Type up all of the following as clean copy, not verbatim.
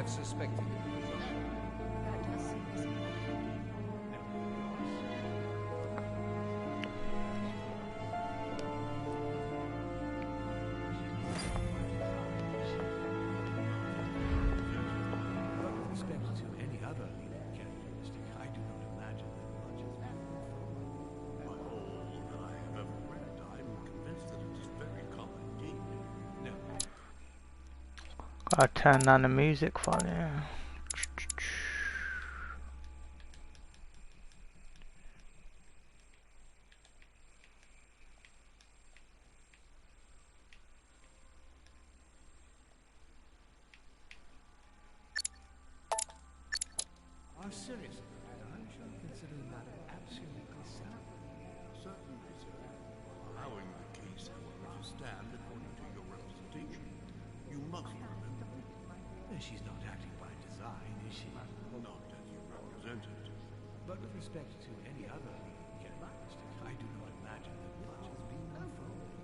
have suspected it. That does seem reasonable. With respect to any other leading characteristic, I do not imagine that much has been improved. By all that I have ever read, I'm convinced that it is very common indeed. No. I turn down the music volume. Are serious about it. I shall consider the matter absolutely sound. Certainly, sir. Allowing the case, however, to stand according to your representation, you must remember. She's not acting by design, is she? Not as you represented. But with respect to any other leading characteristic, I do not imagine that much has been unfolded.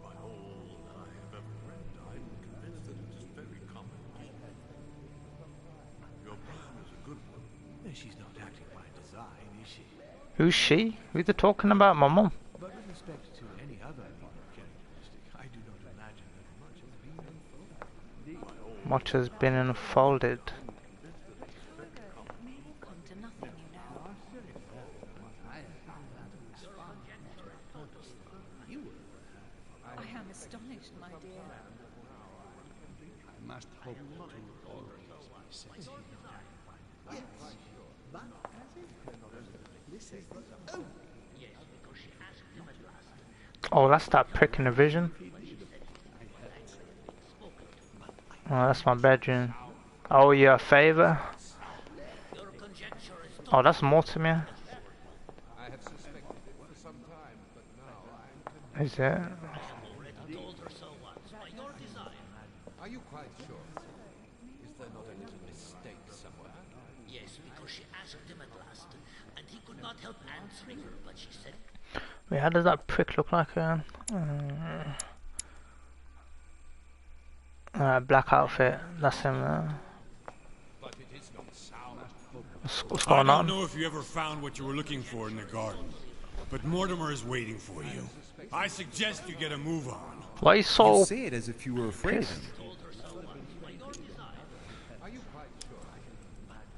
By all that I have ever read, I'm convinced that it is very common indeed. Your plan is a good one. She's not acting by design, is she? Who's she? Who's they talking about? My mum. But with respect to any other leading characteristic, I do not imagine that much has been unfolded. Much has been unfolded. It may all come to nothing, you know. I am astonished, my dear. I must hope that all things be said. Oh, that's that prick in the vision. Oh, that's my bedroom. Oh, you're a favour? Oh, that's Mortimer. I have suspected it for some time, but now I'm Is it? Are you quite sure? Is there not a little mistake somewhere? Yes, because she asked him at last, and he could not help answering her, but she said... Wait, how does that prick look like? Black outfit. That's him. But it is not sound. What's I going don't on? know if you ever found what you were looking for in the garden, but Mortimer is waiting for you. I suggest you get a move on. Why are you so You say it as if you were afraid of pissed? him. Are you quite sure?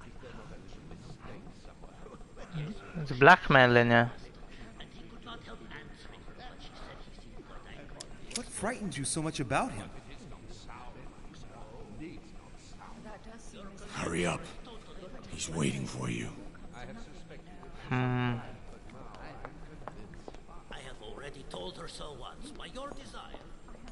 Is there not a little mistake somewhere? It's blackmailing you. What frightens you so much about him? That does seem reasonable. Hurry up. He's waiting for you. I have suspected it. Hmm. I have already told her so once, by your desire.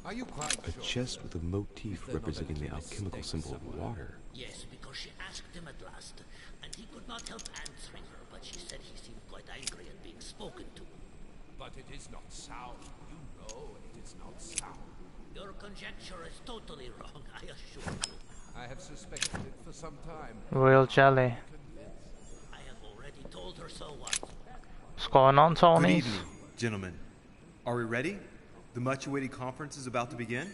Are you quite A sure? chest with a motif representing the alchemical symbol of water. Yes, because she asked him at last, and he could not help answering her, but she said he seemed quite angry at being spoken to. But it is not sound. You know it is not sound. Your conjecture is totally wrong, I assure you. I have suspected it for some time. Royal jelly. I have already told her so once. What's going on, Good Tony? evening, gentlemen. Are we ready? The much-awaited conference is about to begin.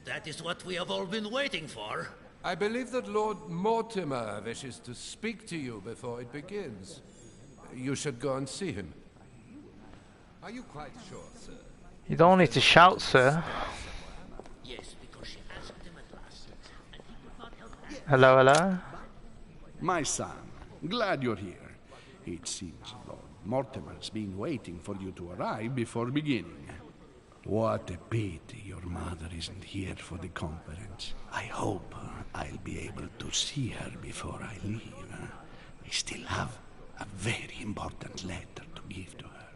That is what we have all been waiting for. I believe that Lord Mortimer wishes to speak to you before it begins. You should go and see him. Are you quite sure, sir? You don't need to shout, sir. Yes, because she asked him at last, and he could not help answering. Hello, hello. My son, glad you're here. It seems Lord Mortimer's been waiting for you to arrive before beginning. What a pity your mother isn't here for the conference. I hope I'll be able to see her before I leave. I still have a very important letter to give to her.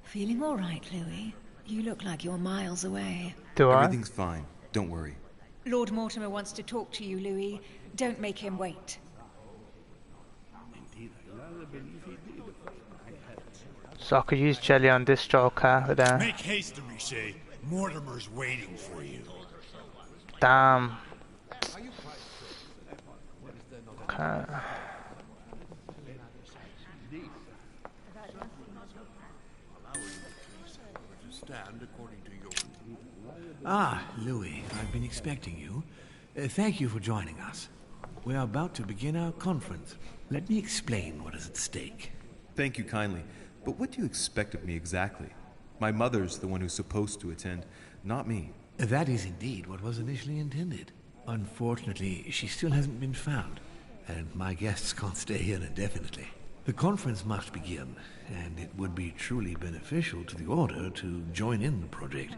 Feeling all right, Louis? You look like you're miles away. Do I? Everything's fine. Don't worry. Lord Mortimer wants to talk to you, Louis. Don't make him wait. Indeed, I rather believe he did. So I could use jelly on this Joker with a Make haste, Riche. Mortimer's waiting for you. damn. Are you quite sure? Is there not a Okay. To stand according to your... Ah, Louis, I've been expecting you. Thank you for joining us. we are about to begin our conference. Let me explain what is at stake. Thank you kindly. But what do you expect of me exactly? My mother's the one who's supposed to attend, not me. That is indeed what was initially intended. Unfortunately, she still hasn't been found, and my guests can't stay here indefinitely. The conference must begin, and it would be truly beneficial to the Order to join in the project.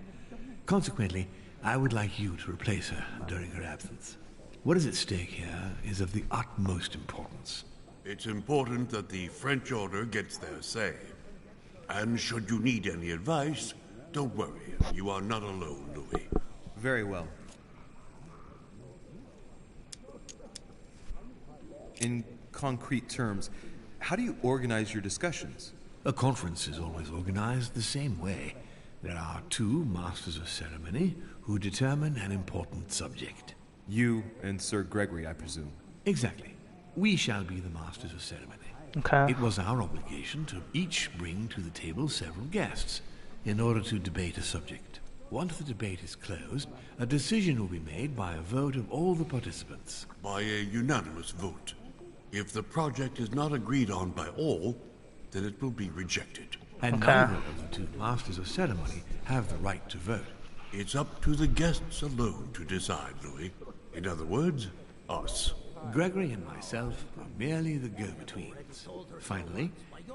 Consequently, I would like you to replace her during her absence. What is at stake here is of the utmost importance. It's important that the French Order gets their say. And should you need any advice, don't worry. You are not alone, Louis. Very well. In concrete terms, how do you organize your discussions? A conference is always organized the same way. There are two Masters of Ceremony who determine an important subject. You and Sir Gregory, I presume. Exactly. We shall be the Masters of Ceremony. Okay. It was our obligation to each bring to the table several guests in order to debate a subject. Once the debate is closed, a decision will be made by a vote of all the participants. By a unanimous vote. If the project is not agreed on by all, then it will be rejected. And neither of the two Masters of Ceremony have the right to vote. It's up to the guests alone to decide, Louis. In other words, us. Gregory and myself are merely the go-betweens. Finally,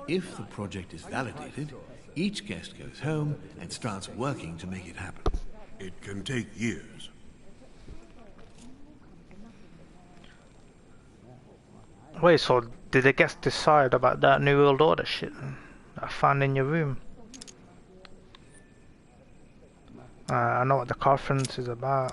if the project is validated, each guest goes home and starts working to make it happen. It can take years. Wait, so did the guests decide about that New World Order shit I found in your room? I know what the conference is about.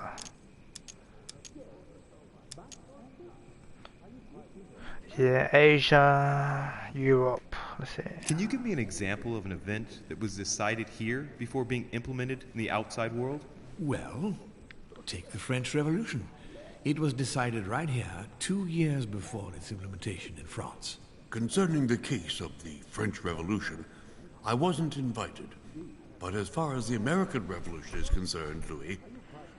Yeah, Asia, Europe. Let's see. Can you give me an example of an event that was decided here before being implemented in the outside world? Well, take the French Revolution. It was decided right here 2 years before its implementation in France. Concerning the case of the French Revolution, I wasn't invited. But as far as the American Revolution is concerned, Louis,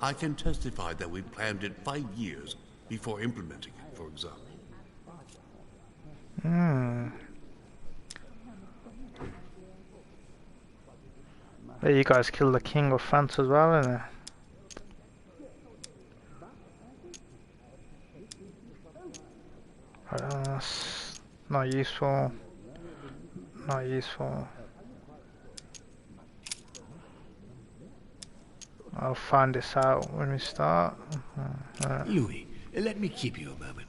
I can testify that we planned it 5 years before implementing it, for example. Well, you guys killed the King of France as well, innit? Not useful. Not useful. I'll find this out when we start. Louis, let me keep you a moment.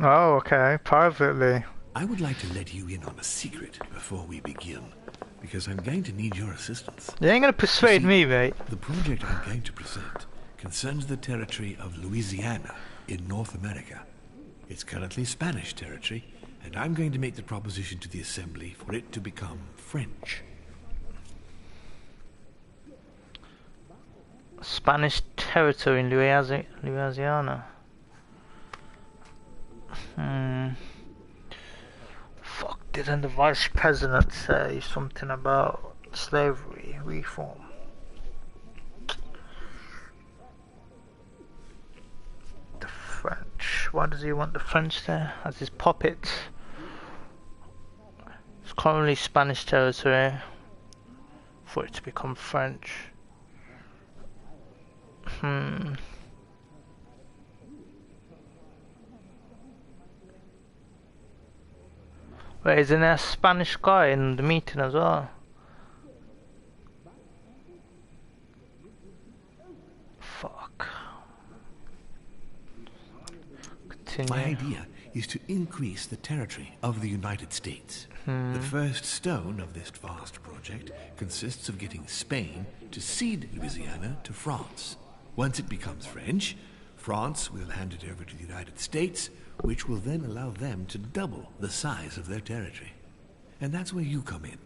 Oh, okay. Privately. I would like to let you in on a secret before we begin, because I'm going to need your assistance. You ain't gonna persuade me, mate. The project I'm going to present concerns the territory of Louisiana in North America. It's currently Spanish territory, and I'm going to make the proposition to the Assembly for it to become French. Spanish territory in Louisiana. Fuck, didn't the vice president say something about slavery reform? The French. Why does he want the French there? As his puppet. It's currently Spanish territory for it to become French. Wait, isn't there a Spanish guy in the meeting as well? Fuck. Continue. My idea is to increase the territory of the United States. The first stone of this vast project consists of getting Spain to cede Louisiana to France. Once it becomes French, France will hand it over to the United States, which will then allow them to double the size of their territory. And that's where you come in.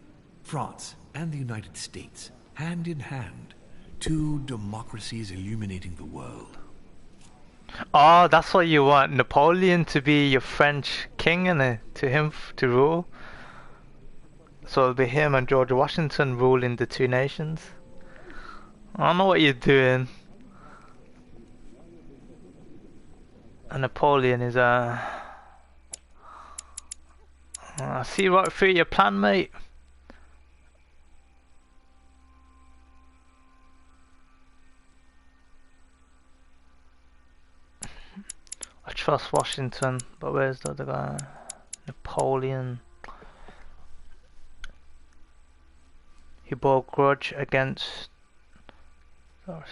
France and the United States, hand in hand, two democracies illuminating the world. Oh, that's what you want. Napoleon to be your French king and to him to rule. So it'll be him and George Washington ruling the two nations. I don't know what you're doing. Napoleon is I see right through your plan, mate. I trust Washington, but where's the other guy? Napoleon. He bore a grudge against the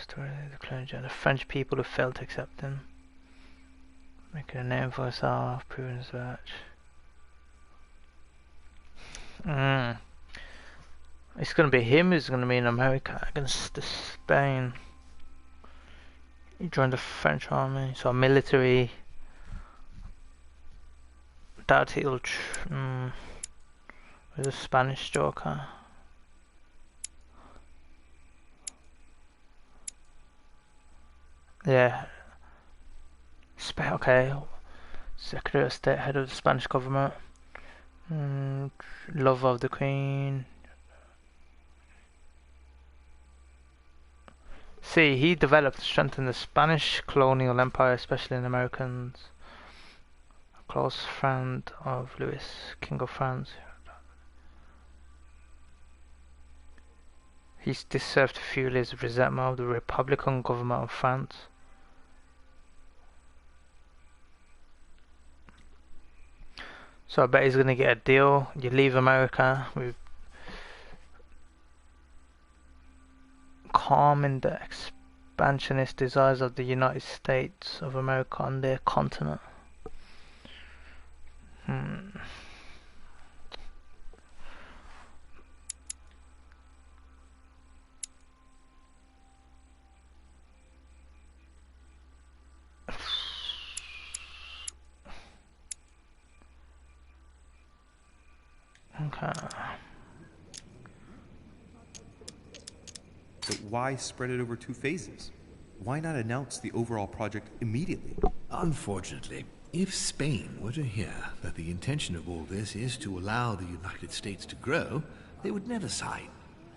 clergy and the French people who failed to accept him. Making a name for himself, proving his virtue. It's gonna be him who's gonna be in America against Spain. He joined the French army, so military. Doubt he'll. Where's the Spanish joker? Yeah. Okay. Secretary of State, head of the Spanish government. Love of the Queen. See, he developed and strengthened the Spanish colonial empire, especially in Americans. A close friend of Louis, King of France. This served to fuel his resentment of the Republican government of France. So I bet he's gonna get a deal. You leave America with calming the expansionist desires of the United States of America on their continent. Okay. But why spread it over 2 phases? Why not announce the overall project immediately? Unfortunately, if Spain were to hear that the intention of all this is to allow the United States to grow, they would never sign.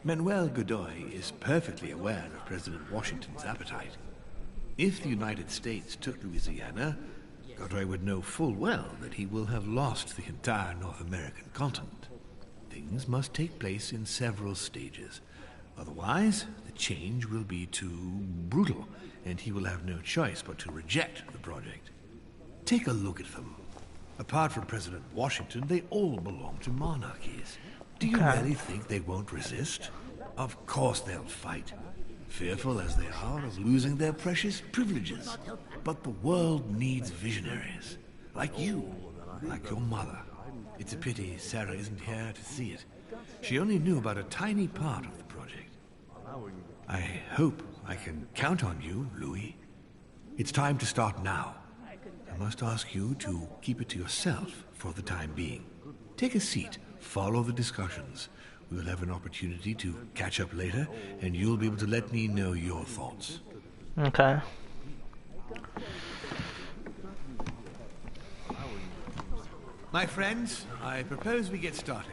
Manuel Godoy is perfectly aware of President Washington's appetite. If the United States took Louisiana, Godoy would know full well that he will have lost the entire North American continent. Things must take place in several stages. Otherwise, the change will be too brutal, and he will have no choice but to reject the project. Take a look at them. Apart from President Washington, they all belong to monarchies. Do you really think they won't resist? Of course they'll fight, fearful as they are of losing their precious privileges. But the world needs visionaries, like you, like your mother. It's a pity Sarah isn't here to see it. She only knew about a tiny part of the project. I hope I can count on you, Louis. It's time to start now. I must ask you to keep it to yourself for the time being. Take a seat, follow the discussions. We will have an opportunity to catch up later, and you'll be able to let me know your thoughts. Okay. My friends, I propose we get started.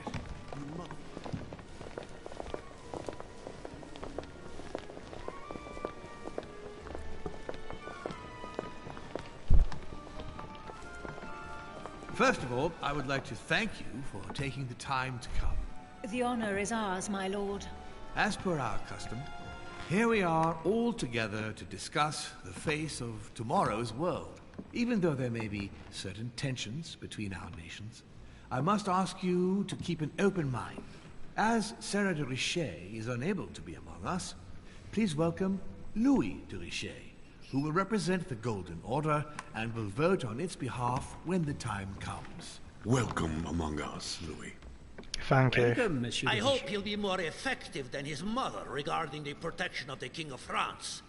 First of all, I would like to thank you for taking the time to come. The honor is ours, my lord. As per our custom, here we are all together to discuss the face of tomorrow's world. Even though there may be certain tensions between our nations, I must ask you to keep an open mind. As Sarah de Richet is unable to be among us, please welcome Louis de Richet, who will represent the Golden Order and will vote on its behalf when the time comes. Welcome among us, Louis. Thank you. Welcome, Monsieur I hope he'll be more effective than his mother regarding the protection of the King of France.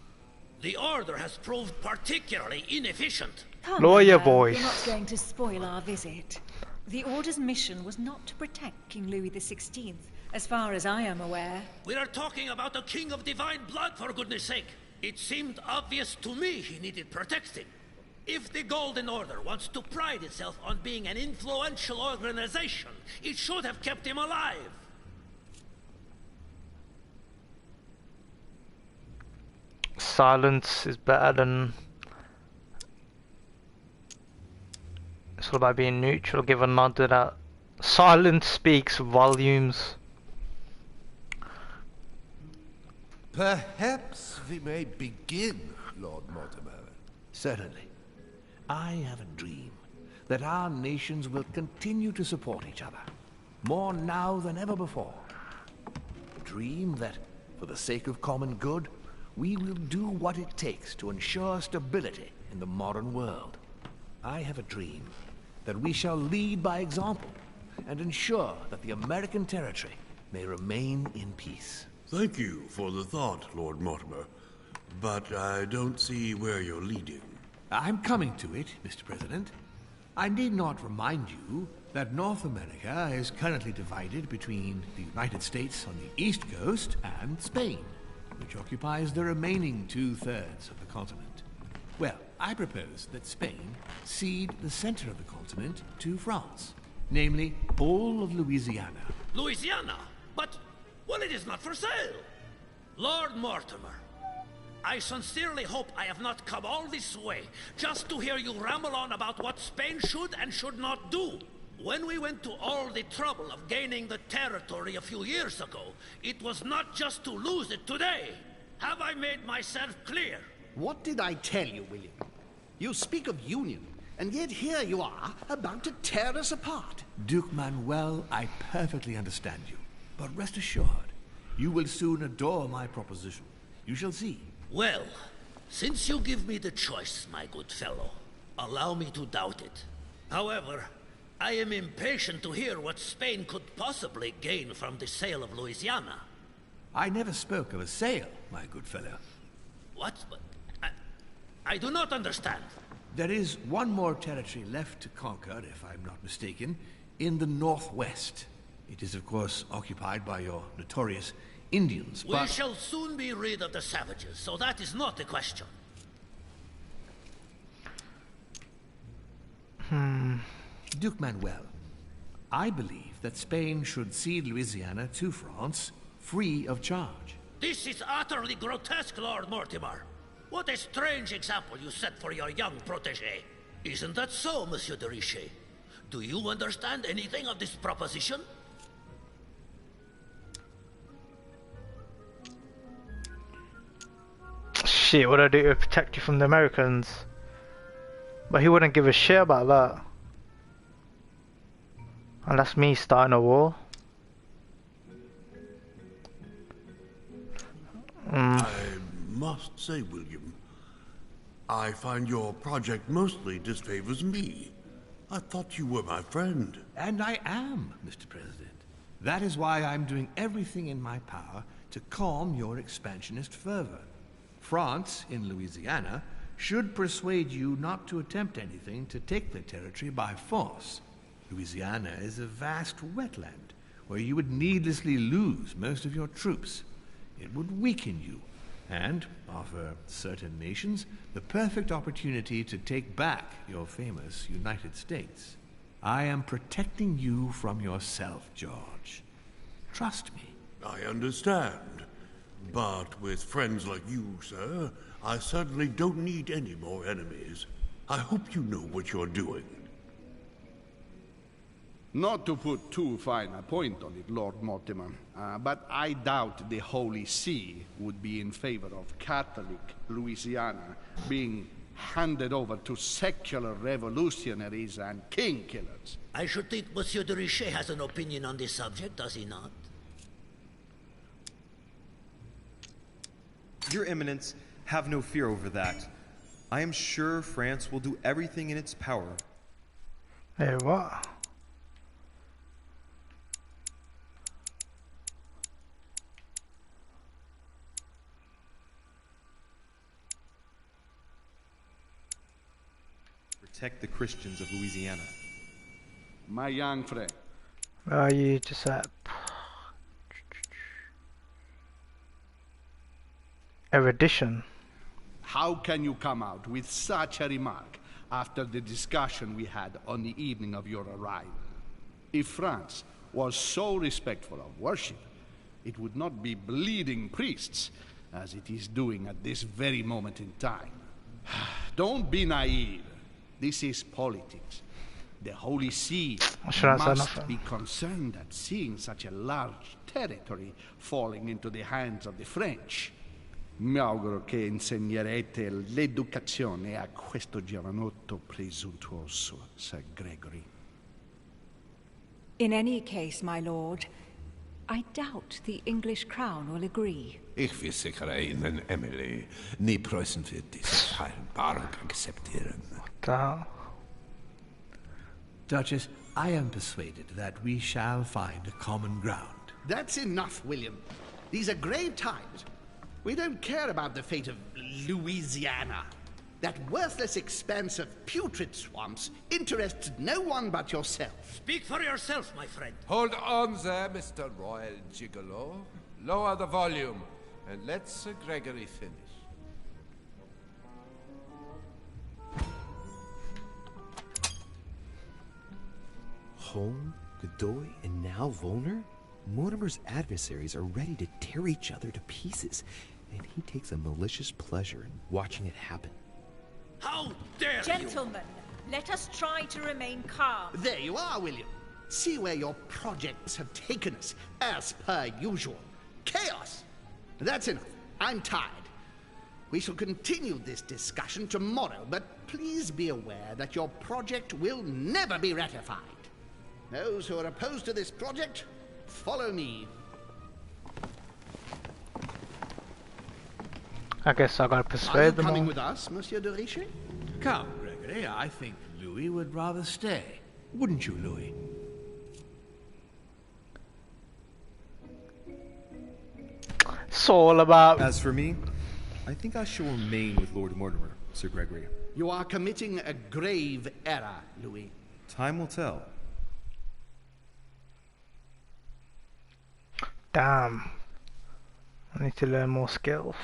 The Order has proved particularly inefficient. Come, Lawyer now, voice. You're not going to spoil our visit. The Order's mission was not to protect King Louis XVI, as far as I am aware. We are talking about a king of divine blood, for goodness sake. It seemed obvious to me he needed protecting. If the Golden Order wants to pride itself on being an influential organization, it should have kept him alive. Silence is better than will I be neutral? Give a nod to that. Silence speaks volumes. Perhaps we may begin, Lord Mortimer. Certainly. I have a dream that our nations will continue to support each other, more now than ever before. A dream that, for the sake of common good, we will do what it takes to ensure stability in the modern world. I have a dream that we shall lead by example and ensure that the American territory may remain in peace. Thank you for the thought, Lord Mortimer, but I don't see where you're leading. I'm coming to it, Mr. President. I need not remind you that North America is currently divided between the United States on the east coast and Spain, which occupies the remaining 2/3 of the continent. Well, I propose that Spain cede the center of the continent to France, namely all of Louisiana. Louisiana? But, well, it is not for sale. Lord Mortimer, I sincerely hope I have not come all this way just to hear you ramble on about what Spain should and should not do. When we went to all the trouble of gaining the territory a few years ago, it was not just to lose it today. Have I made myself clear? What did I tell you, William? You speak of union, and yet here you are, about to tear us apart. Duke Manuel, I perfectly understand you. But rest assured, you will soon adore my proposition. You shall see. Well, since you give me the choice, my good fellow, allow me to doubt it. However, I am impatient to hear what Spain could possibly gain from the sale of Louisiana. I never spoke of a sale, my good fellow. What? I do not understand. There is one more territory left to conquer, if I'm not mistaken, in the northwest. It is, of course, occupied by your notorious Indians, but... We shall soon be rid of the savages, so that is not the question. Duke Manuel, I believe that Spain should cede Louisiana to France free of charge. This is utterly grotesque, Lord Mortimer. What a strange example you set for your young protégé. Isn't that so, Monsieur de Richet? Do you understand anything of this proposition? Shit, what I do to protect you from the Americans? But he wouldn't give a shit about that. And that's me starting a war. I must say, William, I find your project mostly disfavors me. I thought you were my friend. And I am, Mr. President. That is why I'm doing everything in my power to calm your expansionist fervor. France, in Louisiana, should persuade you not to attempt anything to take the territory by force. Louisiana is a vast wetland where you would needlessly lose most of your troops. It would weaken you and offer certain nations the perfect opportunity to take back your famous United States. I am protecting you from yourself, George. Trust me. I understand. But with friends like you, sir, I certainly don't need any more enemies. I hope you know what you're doing. Not to put too fine a point on it, Lord Mortimer, but I doubt the Holy See would be in favor of Catholic Louisiana being handed over to secular revolutionaries and king killers. I should think Monsieur de Richet has an opinion on this subject, does he not? Your Eminence, have no fear over that. I am sure France will do everything in its power. Hey, what? Protect the Christians of Louisiana. My young friend. Where are you, Giuseppe? Erudition. How can you come out with such a remark after the discussion we had on the evening of your arrival? If France was so respectful of worship, it would not be bleeding priests, as it is doing at this very moment in time. Don't be naive. This is politics. The Holy See Shouldn't say must nothing. be concerned at seeing such a large territory falling into the hands of the French. Mi auguro che insegnerete l'educazione a questo giovanotto presuntuoso, Sir Gregory. In any case, my lord, I doubt the English crown will agree. Ich versichere Ihnen, Emily, nie Preußen wird diese Vereinbarung akzeptieren. Da. Duchess, I am persuaded that we shall find a common ground. That's enough, William. These are grave times. We don't care about the fate of Louisiana. That worthless expanse of putrid swamps interests no one but yourself. Speak for yourself, my friend. Hold on there, Mr. Royal Gigolo. Lower the volume, and let Sir Gregory finish. Home, Godoy, and now Volner? Mortimer's adversaries are ready to tear each other to pieces, and he takes a malicious pleasure in watching it happen. How dare you! Gentlemen, let us try to remain calm. There you are, William. See where your projects have taken us, as per usual. Chaos! That's enough. I'm tired. We shall continue this discussion tomorrow, but please be aware that your project will never be ratified. Those who are opposed to this project, follow me. I guess I gotta Are you persuade them coming all. with us, Monsieur de Richet? Come, Gregory, I think Louis would rather stay. Wouldn't you, Louis? It's all about. As for me, I think I shall remain with Lord Mortimer, Sir Gregory. You are committing a grave error, Louis. Time will tell. Damn. I need to learn more skills.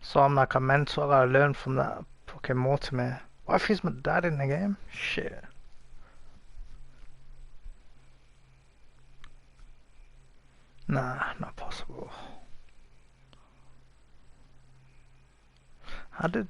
So I'm like a mentor, I gotta learn from that fucking Mortimer. What if he's my dad in the game? Shit. Nah, not possible. How did...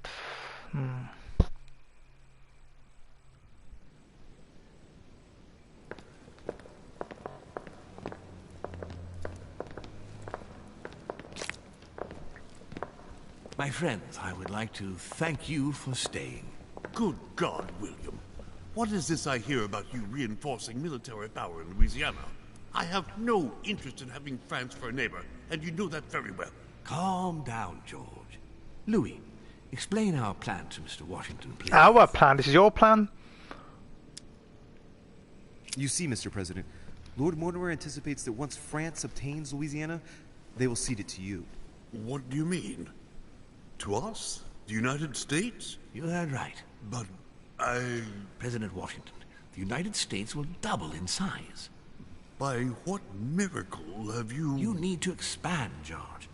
My friends, I would like to thank you for staying. Good God, William. What is this I hear about you reinforcing military power in Louisiana? I have no interest in having France for a neighbor, and you know that very well. Calm down, George. Louis, explain our plan to Mr. Washington, please. Our plan? This is your plan? You see, Mr. President, Lord Mortimer anticipates that once France obtains Louisiana, they will cede it to you. What do you mean? To us? The United States? You heard right. But President Washington, the United States will double in size. By what miracle have you... You need to expand, George.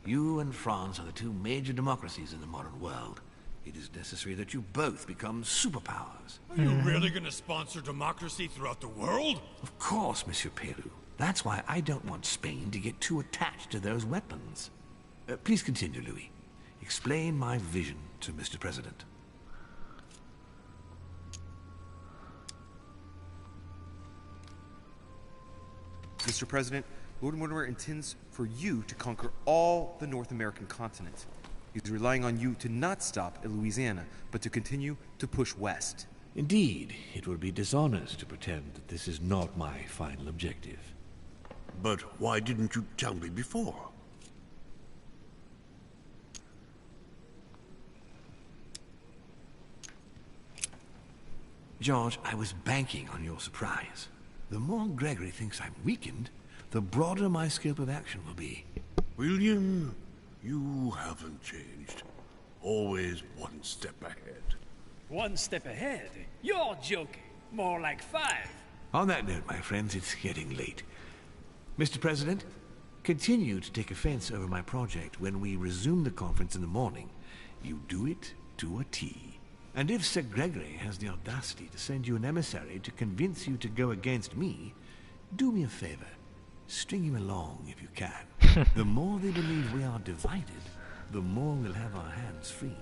You and France are the two major democracies in the modern world. It is necessary that you both become superpowers. Are you really going to sponsor democracy throughout the world? Of course, Monsieur Peru. That's why I don't want Spain to get too attached to those weapons. Please continue, Louis. Explain my vision to Mr. President. Mr. President, Lord Mortimer intends for you to conquer all the North American continent. He's relying on you to not stop at Louisiana, but to continue to push west. Indeed, it would be dishonest to pretend that this is not my final objective. But why didn't you tell me before? George, I was banking on your surprise. The more Gregory thinks I'm weakened, the broader my scope of action will be. William, you haven't changed. Always one step ahead. One step ahead? You're joking. More like 5. On that note, my friends, it's getting late. Mr. President, continue to take offense over my project when we resume the conference in the morning. You do it to a T. And if Sir Gregory has the audacity to send you an emissary to convince you to go against me, do me a favor. String him along if you can. The more they believe we are divided, the more we'll have our hands free.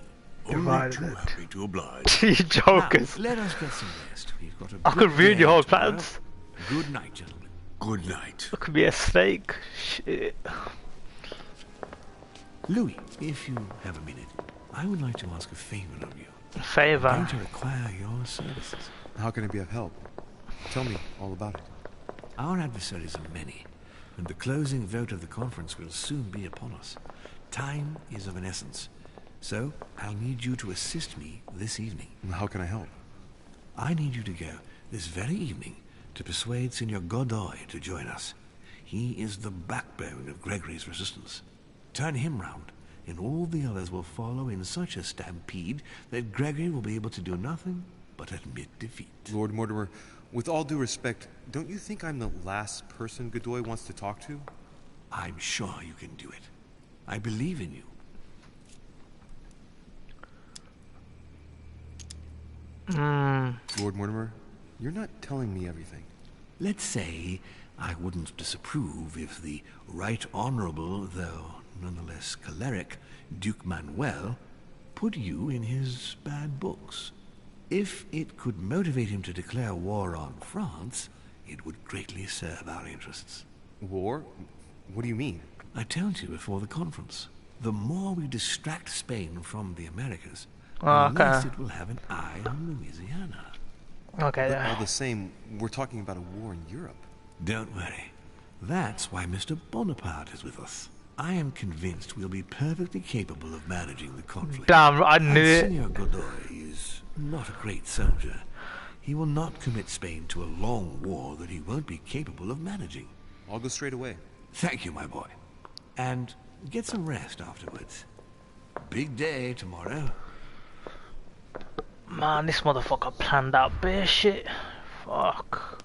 Only too happy to oblige. You jokers. Now, let us get some rest. We've got a I could big ruin your day whole tomorrow. plans. Good night, gentlemen. Good night. It could be a snake. Shit. Louis, if you have a minute, I would like to ask a favor of you. Favor? I'm going to require your services. How can I be of help? Tell me all about it. Our adversaries are many, and the closing vote of the conference will soon be upon us. Time is of an essence, so I'll need you to assist me this evening. How can I help? I need you to go this very evening to persuade Signor Godoy to join us. He is the backbone of Gregory's resistance. Turn him round, and all the others will follow in such a stampede that Gregory will be able to do nothing but admit defeat. Lord Mortimer, with all due respect, don't you think I'm the last person Godoy wants to talk to? I'm sure you can do it. I believe in you. Lord Mortimer, you're not telling me everything. Let's say I wouldn't disapprove if the Right Honorable, though nonetheless choleric, Duke Manuel put you in his bad books. If it could motivate him to declare war on France, it would greatly serve our interests. War? What do you mean? I told you before the conference. The more we distract Spain from the Americas, the less it will have an eye on Louisiana. Okay. But all the same, we're talking about a war in Europe. Don't worry. That's why Mr. Bonaparte is with us. I am convinced we'll be perfectly capable of managing the conflict. Damn, I knew it. Senor Godoy is not a great soldier. He will not commit Spain to a long war that he won't be capable of managing. I'll go straight away. Thank you, my boy. And get some rest afterwards. Big day tomorrow. Man, this motherfucker planned out bear shit. Fuck.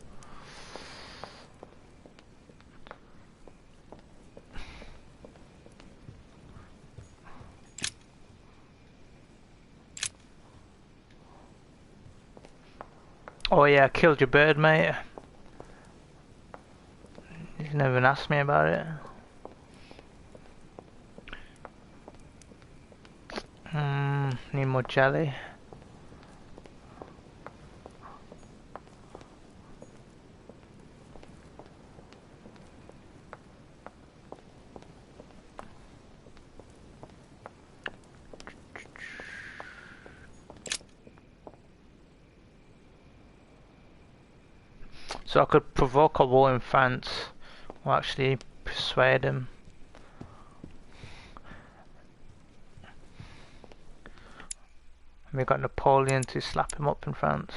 Oh yeah, I killed your bird, mate. You never even asked me about it. Need more jelly. So I could provoke a war in France, or actually persuade him. We got Napoleon to slap him up in France.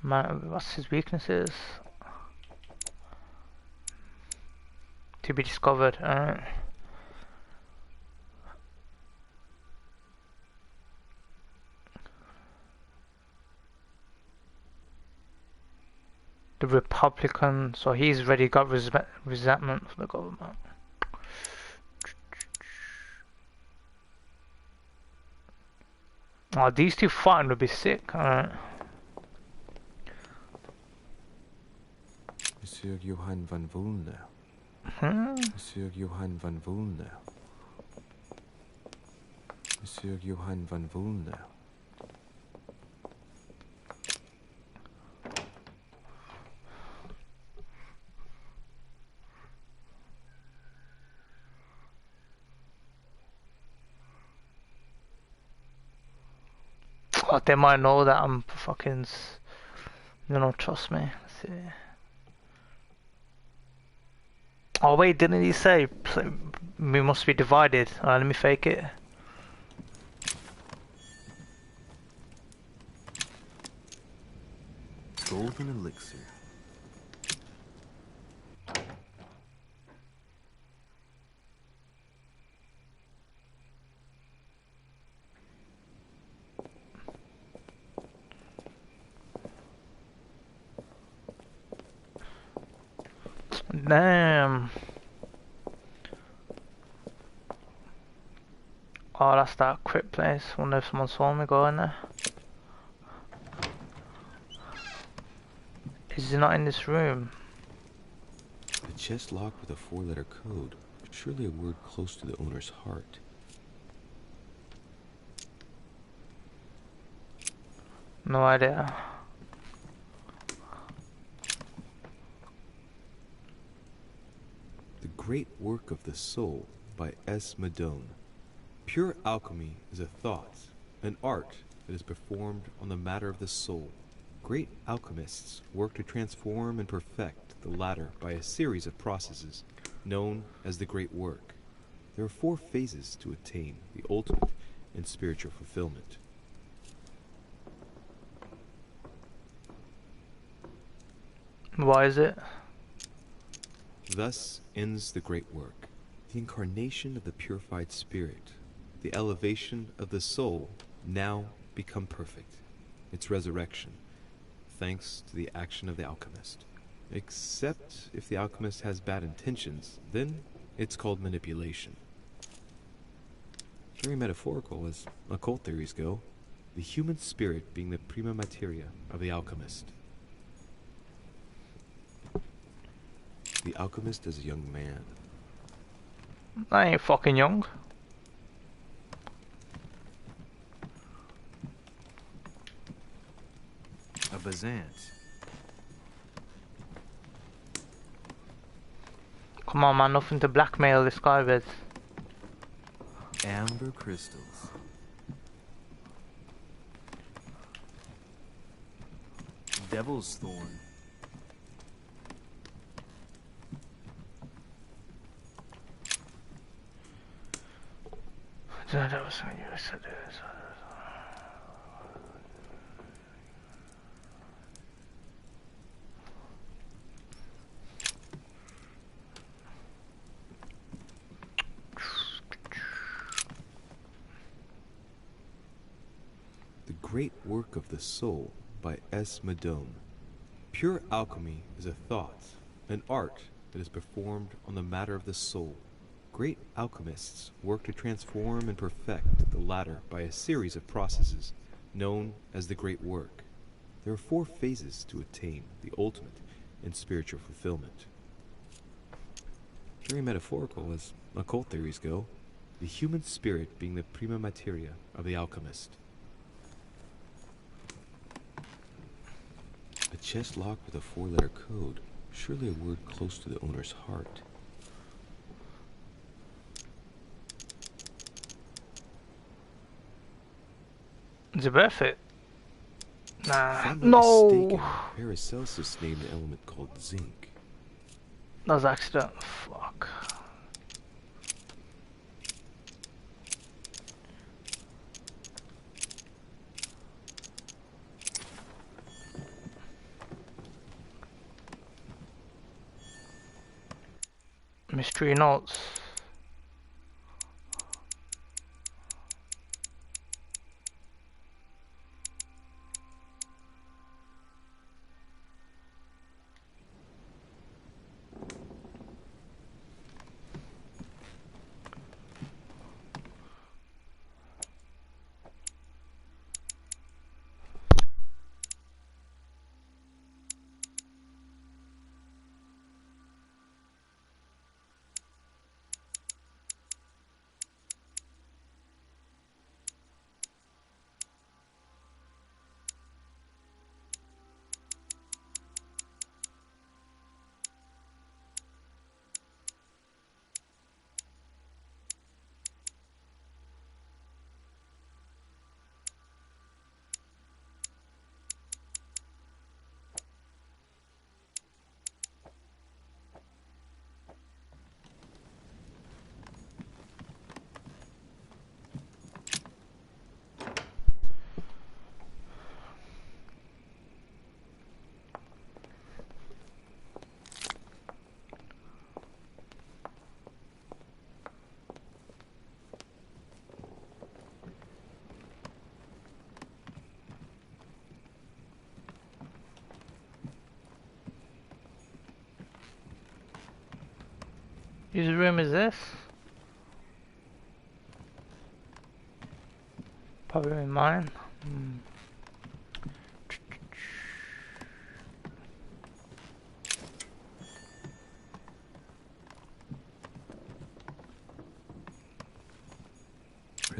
Man, what's his weaknesses? To be discovered. The Republican, so he's already got resentment for the government. Oh, these two fighting would be sick. Alright. Monsieur Johann van Vulner. Monsieur Johann van Vulner. Monsieur Johann van Vulner. Oh, they might know that I'm fucking... You don't trust me. Let's see. Oh wait, didn't he say we must be divided? Alright, let me fake it. Golden elixir. Damn. Oh, that's that crypt place. Wonder if someone saw me go in there. Is he not in this room? A chest locked with a 4-letter code. Surely a word close to the owner's heart. No idea. The Great Work of the Soul by S. Madone. Pure alchemy is a thought, an art that is performed on the matter of the soul. Great alchemists work to transform and perfect the latter by a series of processes known as the Great Work. There are 4 phases to attain the ultimate in spiritual fulfillment. Why is it? Thus ends the Great Work, the incarnation of the purified spirit, the elevation of the soul, now become perfect, its resurrection, thanks to the action of the alchemist. Except if the alchemist has bad intentions, then it's called manipulation. Very metaphorical as occult theories go, the human spirit being the prima materia of the alchemist. The alchemist is a young man. I ain't fucking young. A Bazant. Come on, man, nothing to blackmail this guy with. Amber crystals. Devil's thorn. That was when you said this. The Great Work of the Soul by S. Madone. Pure alchemy is a thought, an art that is performed on the matter of the soul. Great alchemists work to transform and perfect the latter by a series of processes known as the Great Work. There are 4 phases to attain the ultimate in spiritual fulfillment. Very metaphorical as occult theories go, the human spirit being the prima materia of the alchemist. A chest locked with a 4-letter code, surely a word close to the owner's heart. Is it worth it? Nah. If I'm not No! mistaken, Paracelsus named the element called zinc. That was accident. Fuck. Mystery notes. Whose room is this? Probably mine.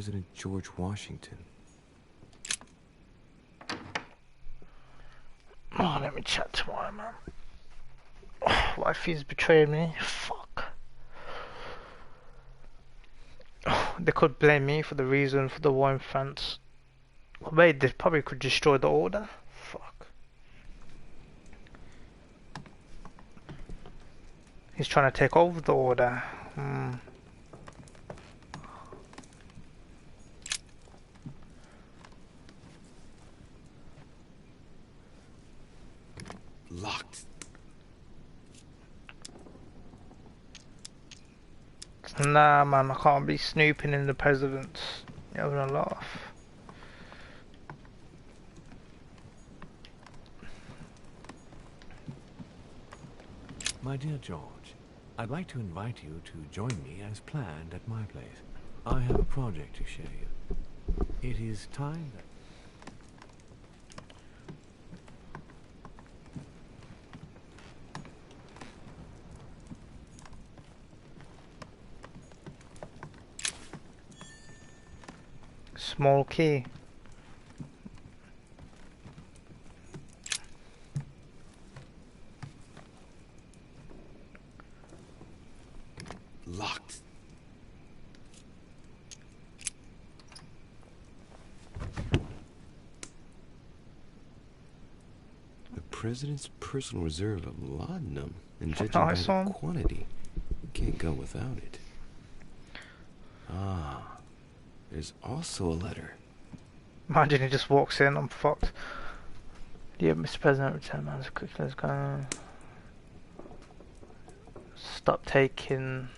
President George Washington. Oh, let me chat tomorrow, man. What if he's betrayed me? Fuck. They could blame me for the reason for the war in France. Wait, they probably could destroy the order? Fuck. He's trying to take over the order. Locked. Nah, man, I can't be snooping in the president's. You're having a laugh. My dear George, I'd like to invite you to join me as planned at my place. I have a project to show you. It is time that... Small key. Locked. The president's personal reserve of laudanum, and judging by the quantity, you can't go without it. Ah, there's also a letter. Imagine he just walks in, I'm fucked. Dear Mr. President, return man as quickly as can. Stop taking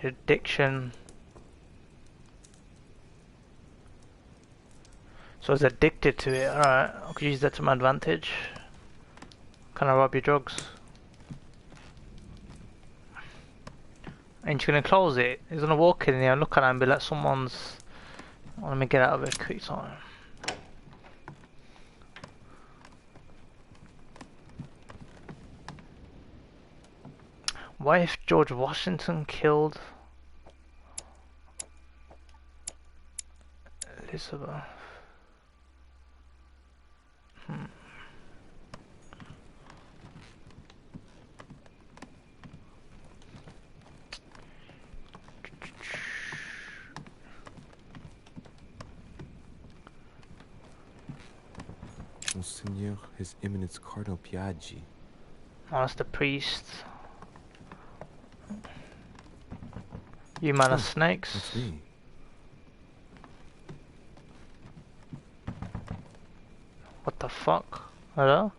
your addiction. So he's addicted to it, alright. I could use that to my advantage. Can I rob your drugs? Ain't you gonna close it? He's gonna walk in here and look at it and be like, someone's... Let me get out of it quick time. What if George Washington killed Elizabeth? Monseigneur, His Eminence Cardinal Piaggi. Oh, that's the priest. You man of snakes. That's me. What the fuck? Hello?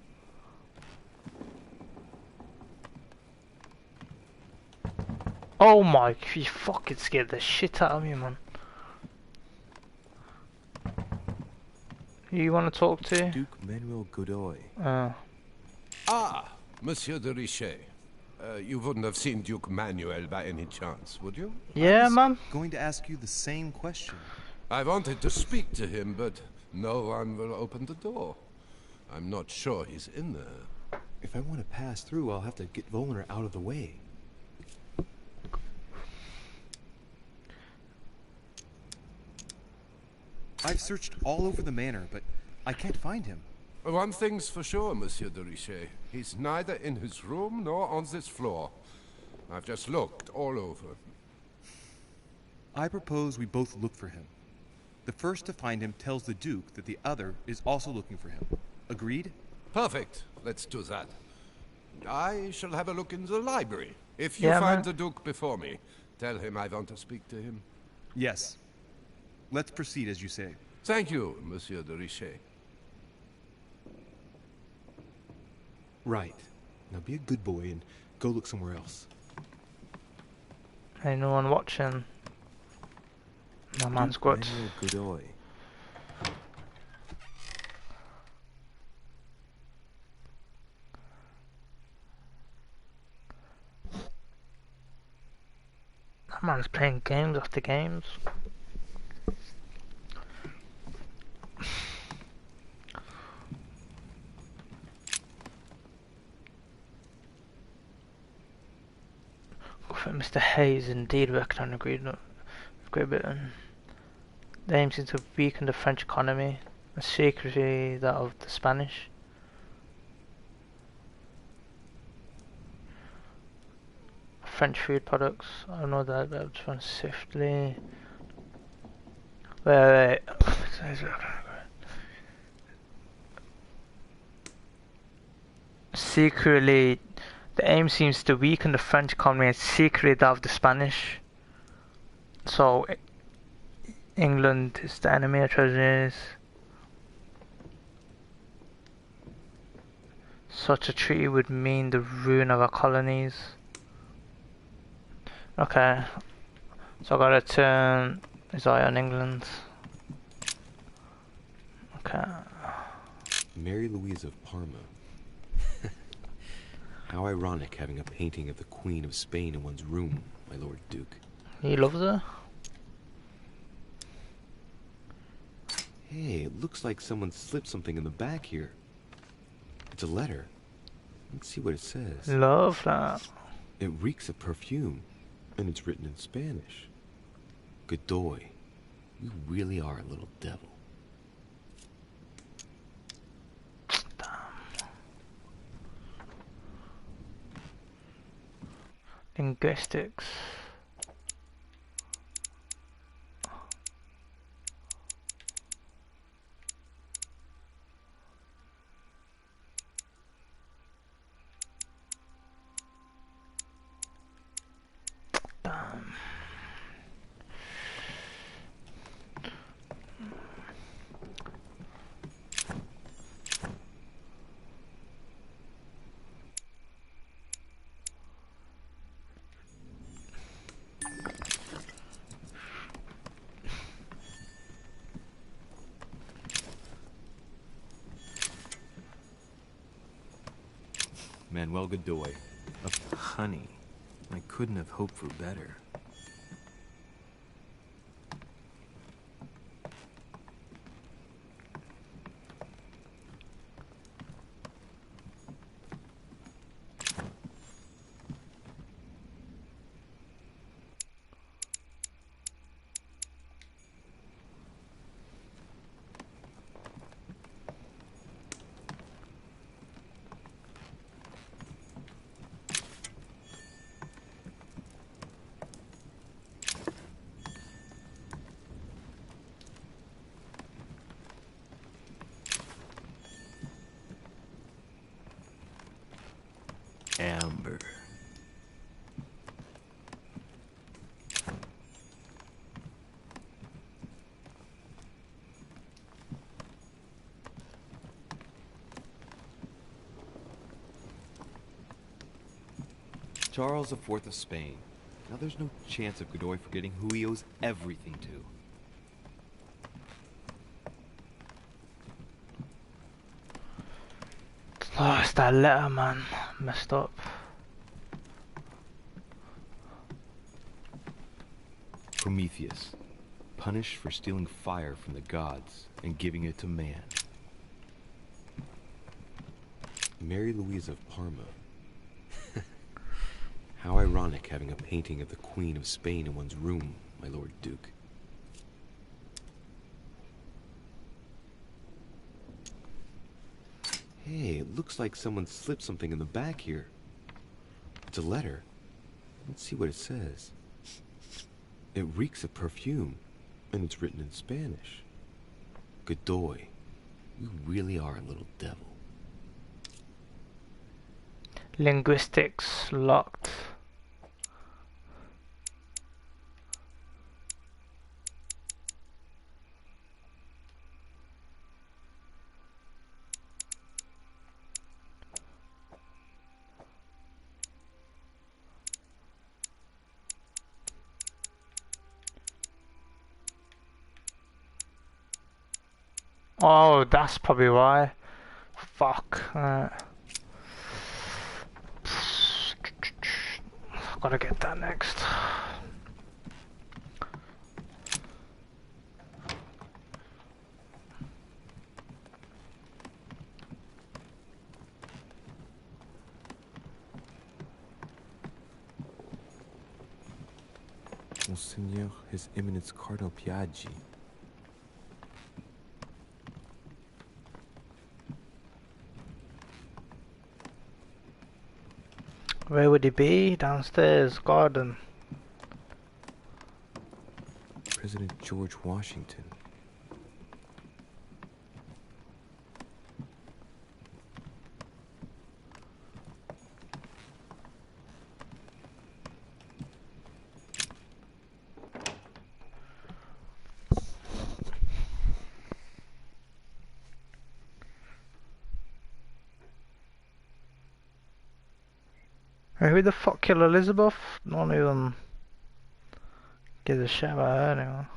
Oh my, you fucking scared the shit out of me, man. You want to talk to? Duke Manuel Godoy. Ah, Monsieur de Richet. You wouldn't have seen Duke Manuel by any chance, would you? Yeah, man. Going to ask you the same question. I wanted to speak to him, but no one will open the door. I'm not sure he's in there. If I want to pass through, I'll have to get Volner out of the way. I've searched all over the manor, but I can't find him. One thing's for sure, Monsieur de Richet. He's neither in his room nor on this floor. I've just looked all over. I propose we both look for him. The first to find him tells the Duke that the other is also looking for him. Agreed? Perfect. Let's do that. I shall have a look in the library. If you find man. the Duke before me, tell him I want to speak to him. Yes. Let's proceed as you say. Thank you, Monsieur de Richet. Right. Now be a good boy and go look somewhere else. Ain't no one watching. My man's good. Manuel Godoy. That man's playing games after games. think Mr. Hayes indeed worked on agreement with Great Britain. The aim seems to weaken the French economy and secretly that of the Spanish. French food products. I know that, but I'll just run swiftly. Wait. Secretly, the aim seems to weaken the French economy and secretly that of the Spanish. So, England is the enemy of treasuries. Such a treaty would mean the ruin of our colonies. Okay, so I gotta turn his eye on England. Okay. Mary Louise of Parma. How ironic having a painting of the Queen of Spain in one's room, my Lord Duke. He loves her? Hey, it looks like someone slipped something in the back here. It's a letter. Let's see what it says. Love that. It reeks of perfume, and it's written in Spanish. Godoy, you really are a little devil. Linguistics. Damn. Manuel Godoy. Honey, I couldn't have hoped for better. Amber. Charles IV of Spain. Now there's no chance of Godoy forgetting who he owes everything to. Oh, it's that letter, man. Messed up. Prometheus, punished for stealing fire from the gods and giving it to man. Mary Louise of Parma. How ironic having a painting of the Queen of Spain in one's room, my Lord Duke. Hey, it looks like someone slipped something in the back here. It's a letter. Let's see what it says. It reeks of perfume, and it's written in Spanish. Godoy, you really are a little devil. Linguistics locked. Oh, that's probably why. Fuck. Gotta get that next. Monseigneur His Eminence Cardinal Piaggi. Where would he be? Downstairs, garden. President George Washington. Who the fuck killed Elizabeth? No one even gives a shit about her anymore.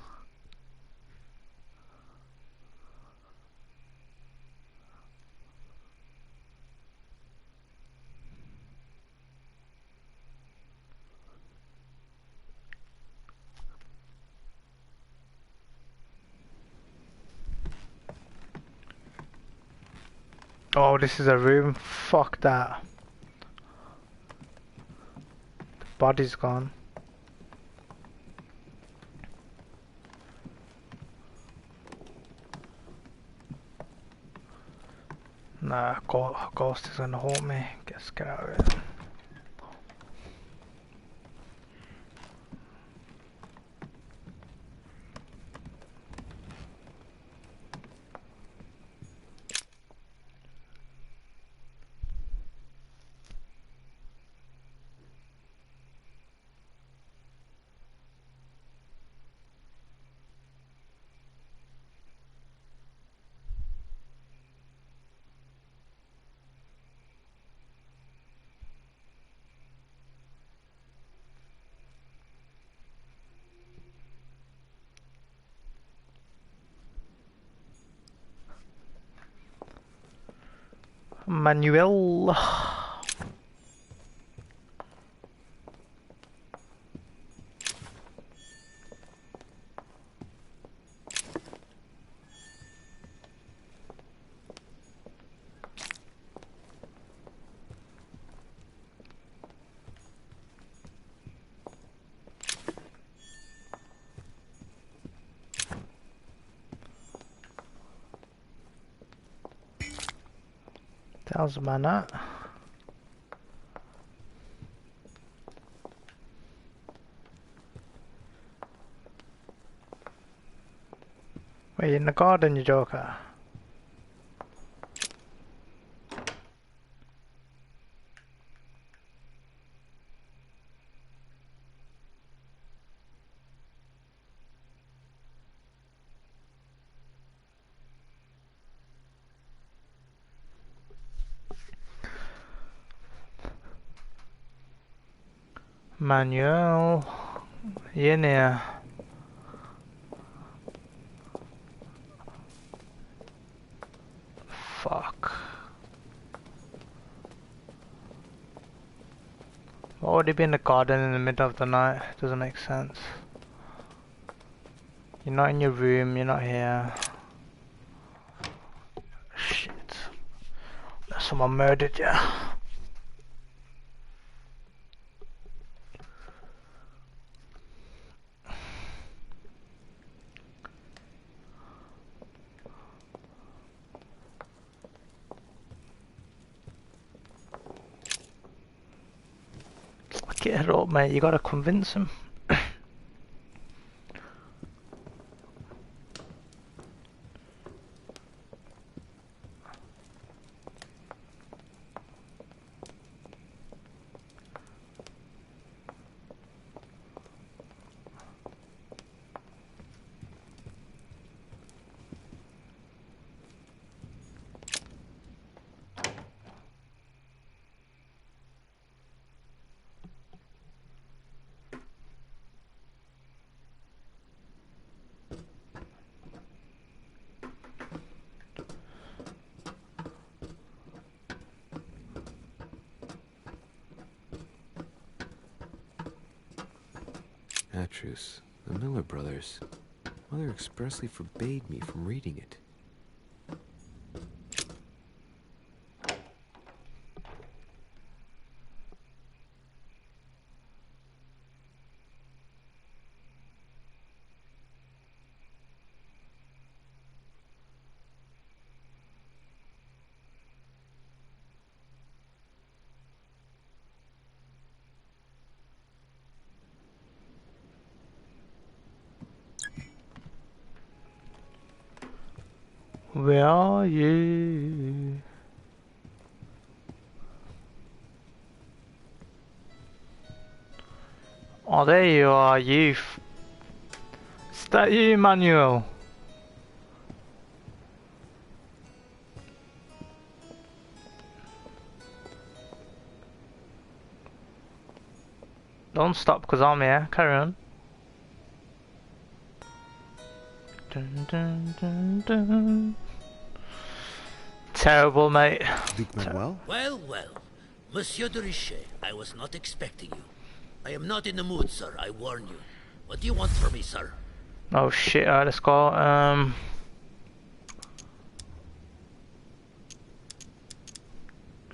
Oh, this is a room. Fuck that. The body's gone. Nah, ghost is gonna haunt me. Get out of here. Manuel. How's the man at? Wait, in the garden, you joker? Manuel, in here. Fuck. Why would he be in the garden in the middle of the night? Doesn't make sense. You're not in your room, you're not here. Shit. Someone murdered you. Get it up, mate. You gotta convince him. Atrus, the Miller Brothers. Mother expressly forbade me from reading it. Where are you? Oh, there you are, you. Is that you, Manuel? Don't stop because I'm here. Carry on. Dun, dun, dun, dun. Terrible, mate. Duke Manuel? Well, well. Monsieur de Richet, I was not expecting you. I am not in the mood, sir. I warn you. What do you want from me, sir? Oh shit, alright, let's go.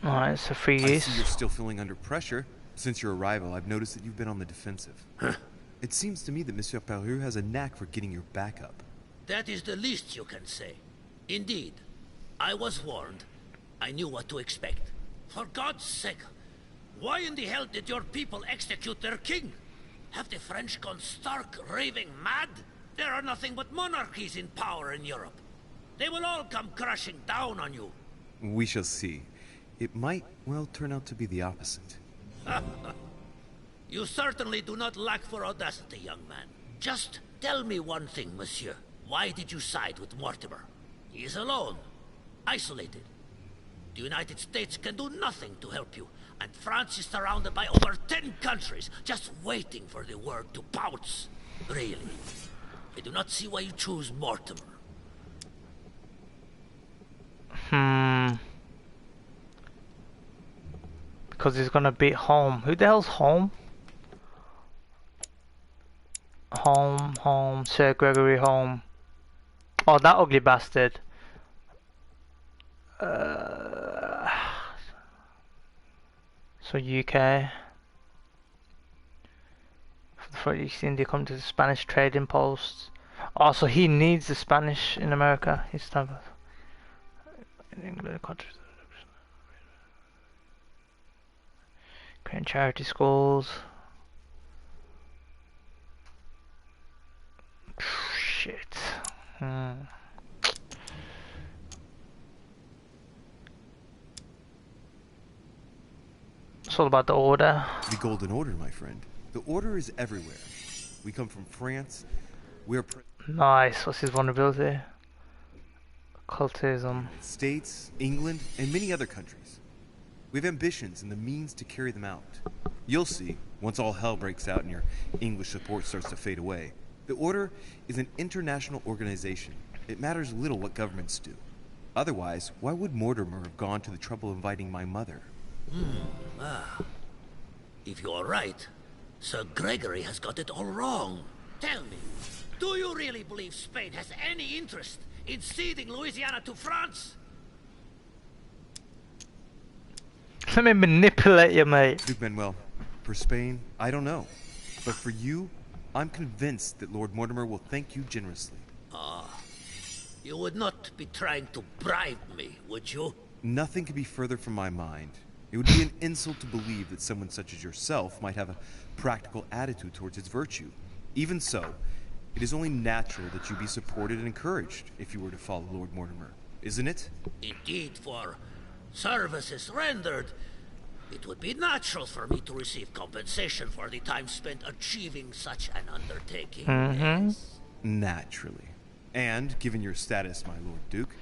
Alright, so free I use. see you're still feeling under pressure. Since your arrival, I've noticed that you've been on the defensive. It seems to me that Monsieur Peru has a knack for getting your back up. That is the least you can say. Indeed, I was warned. I knew what to expect. For God's sake, why in the hell did your people execute their king? Have the French gone stark, raving mad? There are nothing but monarchies in power in Europe. They will all come crashing down on you. We shall see. It might, well, turn out to be the opposite. You certainly do not lack for audacity, young man. Just tell me one thing, monsieur. Why did you side with Mortimer? He is alone, isolated. The United States can do nothing to help you, and France is surrounded by over 10 countries, just waiting for the word to pounce. Really, I do not see why you choose Mortimer. Because he's gonna beat Home. Who the hell's Home? Home, Sir Gregory Home. Oh, that ugly bastard. So UK. For the East India come to the Spanish trading posts. Oh, so he needs the Spanish in America. He's type of in England countries. Creating charity schools. Shit. It's all about the order. The Golden Order, my friend. The Order is everywhere. We come from France. We're Nice. What's his vulnerability? Occultism. States, England, and many other countries. We have ambitions and the means to carry them out. You'll see, once all hell breaks out and your English support starts to fade away. The Order is an international organization. It matters little what governments do. Otherwise, why would Mortimer have gone to the trouble of inviting my mother? If you are right, Sir Gregory has got it all wrong. Tell me, do you really believe Spain has any interest in ceding Louisiana to France? Let me manipulate you, mate. Duke Manuel, for Spain, I don't know. But for you, I'm convinced that Lord Mortimer will thank you generously. You would not be trying to bribe me, would you? Nothing could be further from my mind. It would be an insult to believe that someone such as yourself might have a practical attitude towards its virtue. Even so, it is only natural that you be supported and encouraged if you were to follow Lord Mortimer, isn't it? Indeed, for services rendered, it would be natural for me to receive compensation for the time spent achieving such an undertaking. Yes. Naturally. And, given your status, my Lord Duke,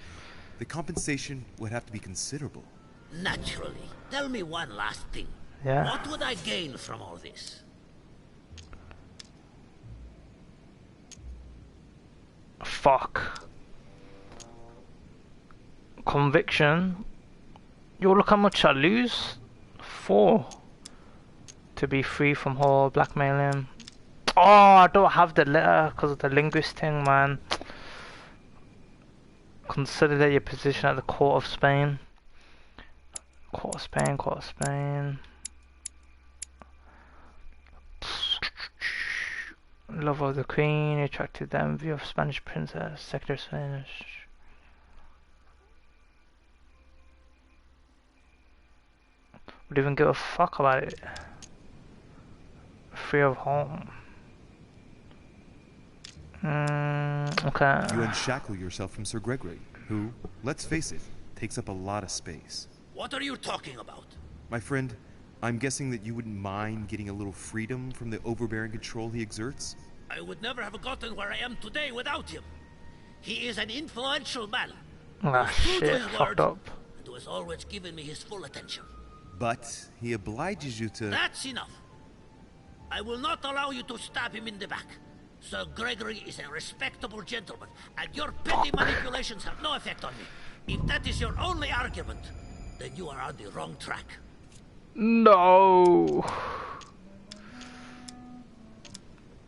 the compensation would have to be considerable. Naturally. Tell me one last thing. Yeah. What would I gain from all this? Fuck. Conviction. Yo, look how much I lose. 4. To be free from whole blackmailing. Oh, I don't have the letter because of the linguist thing, man. Consolidate your position at the Court of Spain. Court of Spain, Court of Spain. Love of the Queen, attracted the envy of Spanish princess, sector Spanish. Would even give a fuck about it. Free of home. Okay. You unshackle yourself from Sir Gregory. who, let's face it, takes up a lot of space. What are you talking about? My friend, I'm guessing that you wouldn't mind getting a little freedom from the overbearing control he exerts? I would never have gotten where I am today without him. He is an influential man. Ah, Who is true to shit, his fucked word, up. and who has always given me his full attention. But he obliges you to... That's enough. I will not allow you to stab him in the back. Sir Gregory is a respectable gentleman, and your petty manipulations have no effect on me. If that is your only argument, then you are on the wrong track. No.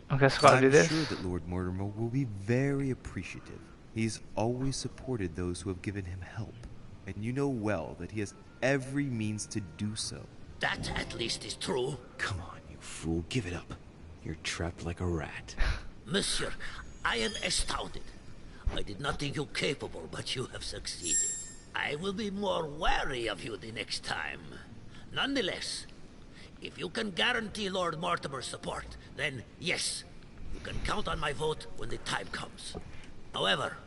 I guess I gotta do this. I'm sure that Lord Mortimer will be very appreciative. He's always supported those who have given him help, and you know well that he has every means to do so. That at least is true. Come on, you fool, give it up. You're trapped like a rat. Monsieur, I am astounded. I did not think you capable, but you have succeeded. I will be more wary of you the next time. Nonetheless, if you can guarantee Lord Mortimer's support, then yes, you can count on my vote when the time comes. However,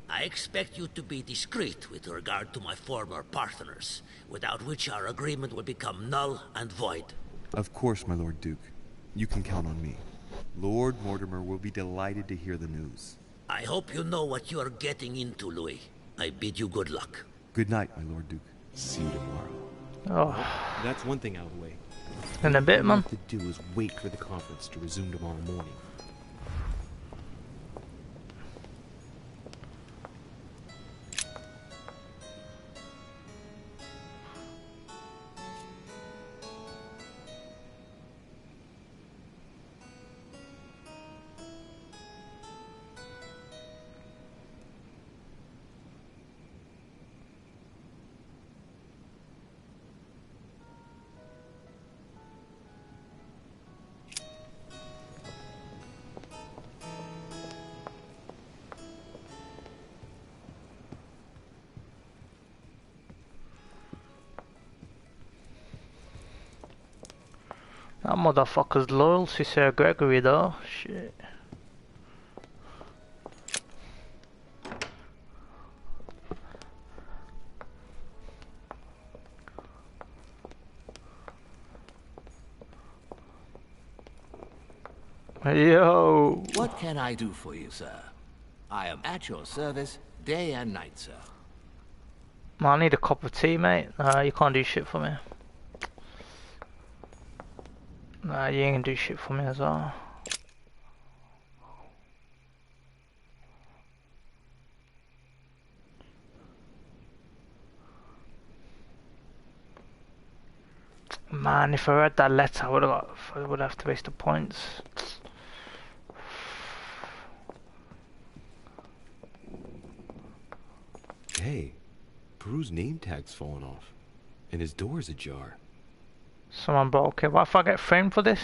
I expect you to be discreet with regard to my former partners, without which our agreement will become null and void. Of course, my Lord Duke. You can count on me. Lord Mortimer will be delighted to hear the news. I hope you know what you are getting into, Louis. I bid you good luck. Good night, my Lord Duke. See you tomorrow. Oh. That's one thing out of the way. In a bit, man. All we have to do is wait for the conference to resume tomorrow morning. That motherfucker's loyal to Sir Gregory though. Shit. Yo. What can I do for you, sir? I am at your service day and night, sir. Man, I need a cup of tea, mate. You can't do shit for me. Nah, you ain't gonna do shit for me as well. Man, if I read that letter, I would have to waste the points. Hey, Peru's name tag's fallen off, and his door's ajar. Someone broke it. What if I get framed for this?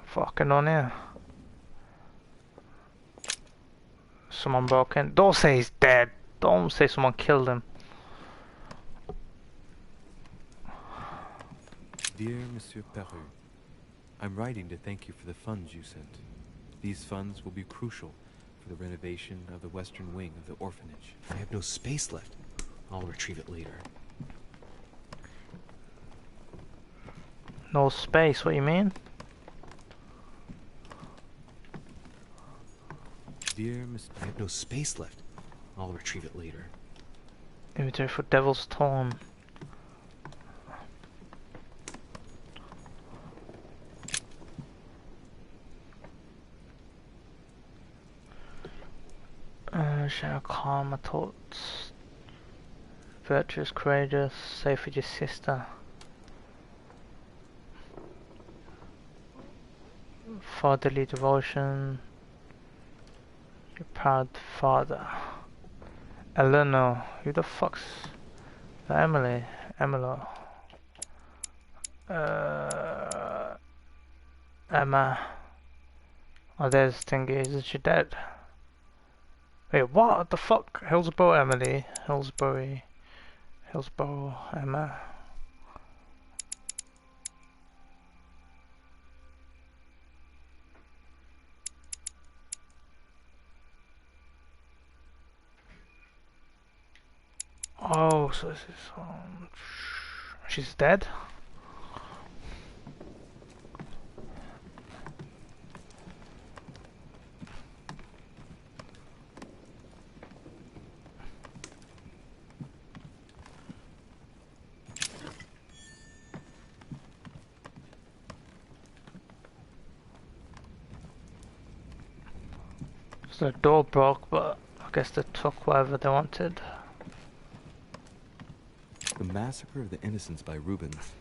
Fucking on here. Someone broke in. Don't say he's dead. Don't say someone killed him. Dear Monsieur Peru, I'm writing to thank you for the funds you sent. These funds will be crucial for the renovation of the western wing of the orphanage. I have no space left. I'll retrieve it later. No space, what do you mean? Dear Mr. I have no space left. I'll retrieve it later. Inventory for Devil's Tome. Share calm my thoughts. Virtuous, courageous, safe with your sister. Fatherly devotion. Your proud father. Eleanor. Who the fuck's Emily? Emilo. Emma. Oh, there's Stingy. Isn't she dead? Wait, what the fuck? Hillsborough Emily. Hillsborough, Emma. Oh, so this is she's dead? So the door broke, but I guess they took whatever they wanted. The Massacre of the Innocents by Rubens.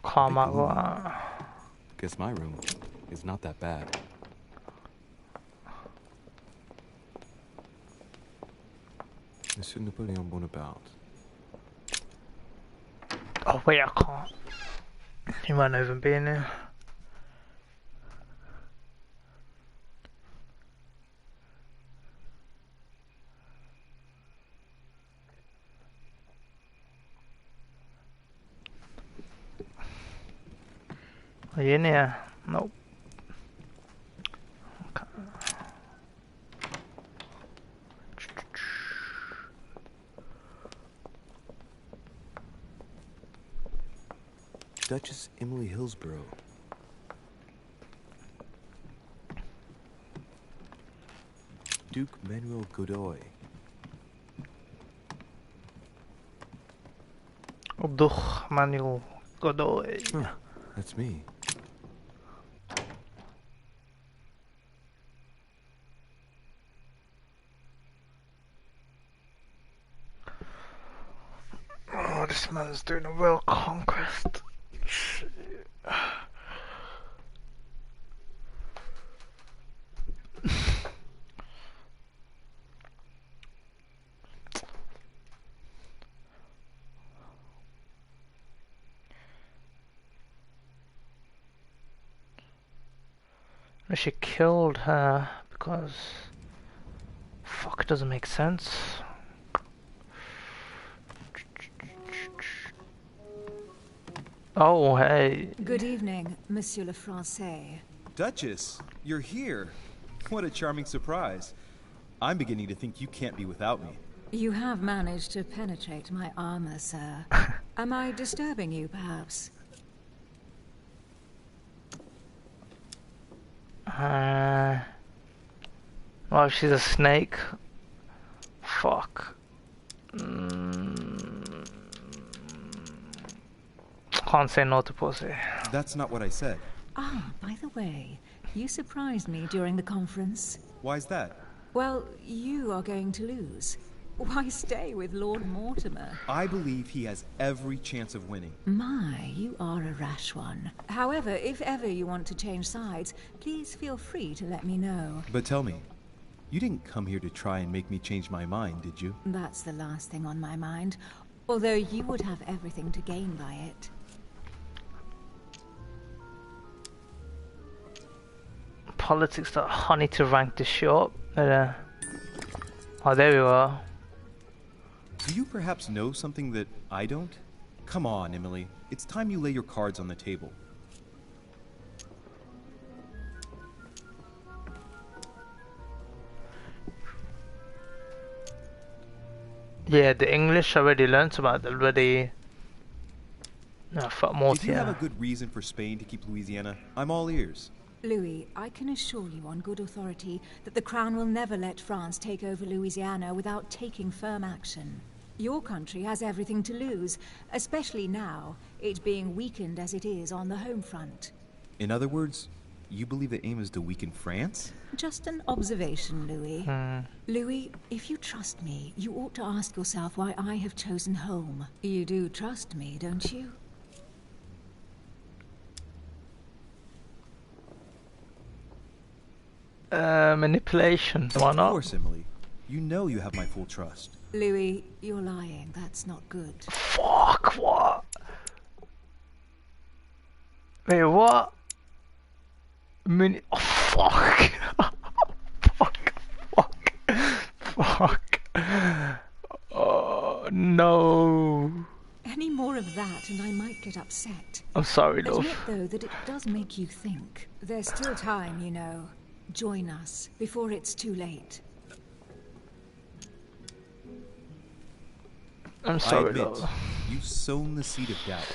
Karma. Guess my room is not that bad. Monsieur Napoleon Bonaparte. Oh wait, I can't. He might not even be in here. Are you in here? Nope. Okay. Duchess Emily Hillsborough. Duke Manuel Godoy. Duke Manuel Godoy. Huh, that's me. Oh, this man's doing a real conquest. She killed her because fuck, it doesn't make sense. Oh, hey. Good evening, Monsieur le Français. Duchess, you're here. What a charming surprise. I'm beginning to think you can't be without me. You have managed to penetrate my armor, sir. Am I disturbing you, perhaps? Well, she's a snake. Fuck. Can't say no to pussy. That's not what I said. Ah, by the way, you surprised me during the conference. Why's that? Well, you are going to lose. Why stay with Lord Mortimer? I believe he has every chance of winning. My, you are a rash one. However, if ever you want to change sides, please feel free to let me know. But tell me, you didn't come here to try and make me change my mind, did you? That's the last thing on my mind, although you would have everything to gain by it. Politics that I need to rank this shit up. Oh, there we are. Do you perhaps know something that I don't? Come on, Emily. It's time you lay your cards on the table. Yeah, the English already learnt about it already. No, fuck more. If you have a good reason for Spain to keep Louisiana, I'm all ears. Louis, I can assure you on good authority that the Crown will never let France take over Louisiana without taking firm action. Your country has everything to lose, especially now, it being weakened as it is on the home front. In other words, you believe the aim is to weaken France? Just an observation, Louis. Louis, if you trust me, you ought to ask yourself why I have chosen home. You do trust me, don't you? Manipulation. Why not? Of course, Emily. You know you have my full trust. Louis, you're lying. That's not good. Fuck, what? Wait, what? Oh, fuck. Fuck. Oh, no. Any more of that and I might get upset. I'm sorry, love. Admit, though, that it does make you think. There's still time, you know. Join us before it's too late. I'm sorry, I admit, love. you've sown the seed of doubt,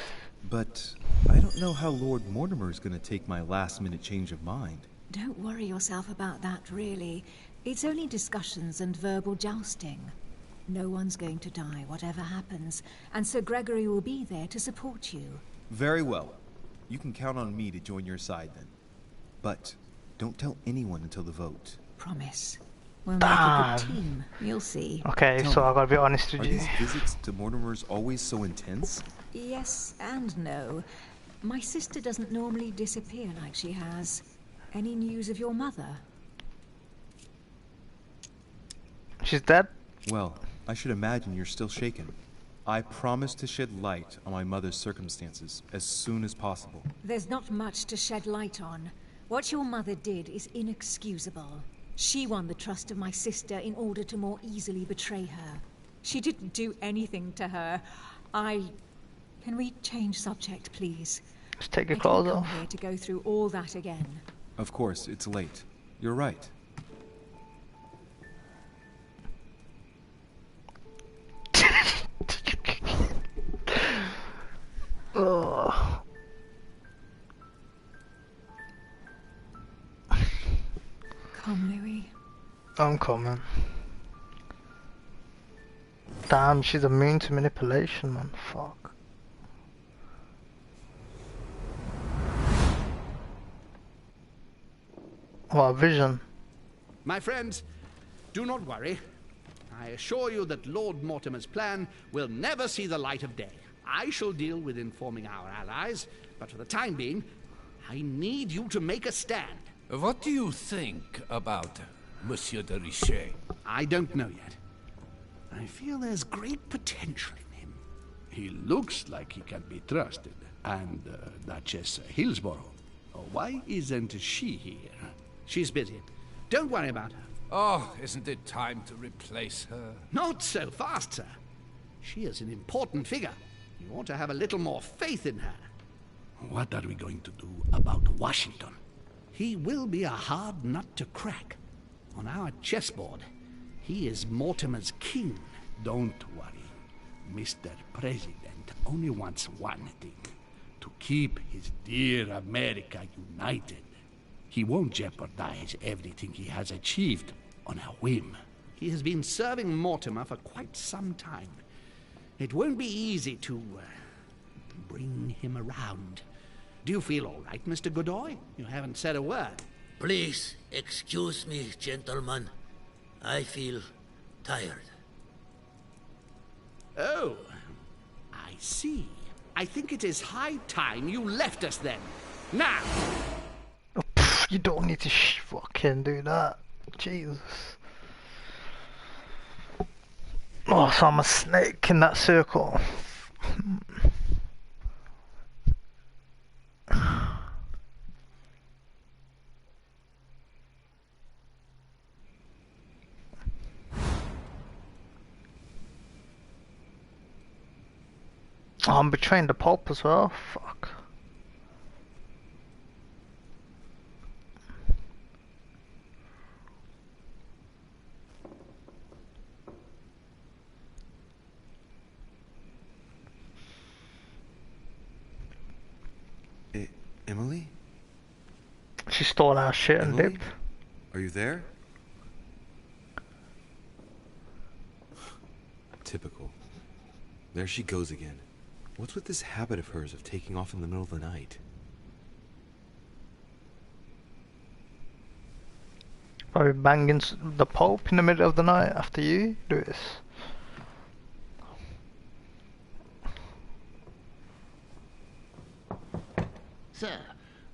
but I don't know how Lord Mortimer is going to take my last-minute change of mind. Don't worry yourself about that, really. It's only discussions and verbal jousting. No one's going to die, whatever happens, and Sir Gregory will be there to support you. Very well. You can count on me to join your side then. But don't tell anyone until the vote. Promise. We'll make a good team. You'll see. Okay, Tell so me, I gotta be honest with are you. these visits to Mortimer's always so intense? Yes and no. My sister doesn't normally disappear like she has. Any news of your mother? She's dead? Well, I should imagine you're still shaken. I promise to shed light on my mother's circumstances as soon as possible. There's not much to shed light on. What your mother did is inexcusable. She won the trust of my sister in order to more easily betray her. She didn't do anything to her. Can we change subject, please? Just take your I clothes didn't off. come here to go through all that again. Of course, it's late. You're right. Ugh. Come, Louis. I'm coming. Damn, she's immune to manipulation, man. Fuck. What a vision. My friends, do not worry. I assure you that Lord Mortimer's plan will never see the light of day. I shall deal with informing our allies, but for the time being, I need you to make a stand. What do you think about Monsieur de Richet? I don't know yet. I feel there's great potential in him. He looks like he can be trusted. And Duchess Hillsborough. Why isn't she here? She's busy. Don't worry about her. Oh, isn't it time to replace her? Not so fast, sir. She is an important figure. You ought to have a little more faith in her. What are we going to do about Washington? He will be a hard nut to crack. On our chessboard, he is Mortimer's king. Don't worry. Mr. President only wants one thing. To keep his dear America united. He won't jeopardize everything he has achieved on a whim. He has been serving Mortimer for quite some time. It won't be easy to bring him around. Do you feel all right, Mr. Godoy? You haven't said a word. Please excuse me, gentlemen. I feel tired. Oh, I see. I think it is high time you left us then. Now! Oh, pff, you don't need to fucking do that. Jesus. Oh, so I'm a snake in that circle. Oh, I'm betraying the Pope as well. Fuck. Emily? She stole our shit and Emily? dipped. Are you there? Typical. There she goes again. What's with this habit of hers of taking off in the middle of the night? Probably banging the Pope in the middle of the night after you do this. Sir,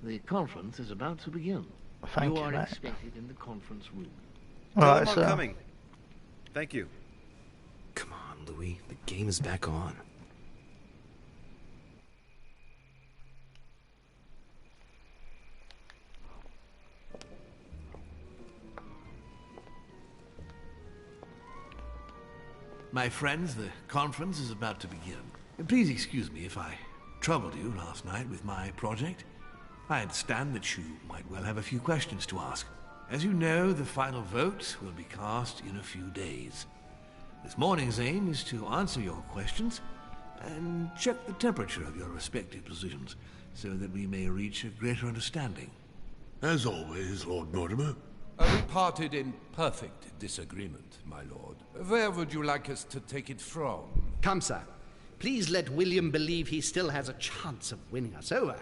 the conference is about to begin. Thank you you, are mate. expected in the conference room. Tell Alright, them sir. I'm coming. Thank you. Come on, Louis. The game is back on. My friends, the conference is about to begin. Please excuse me if I troubled you last night with my project. I understand that you might well have a few questions to ask. As you know, the final vote will be cast in a few days. This morning's aim is to answer your questions and check the temperature of your respective positions so that we may reach a greater understanding. As always, Lord Mortimer. We parted in perfect disagreement, my lord. Where would you like us to take it from? Come, sir. Please let William believe he still has a chance of winning us over.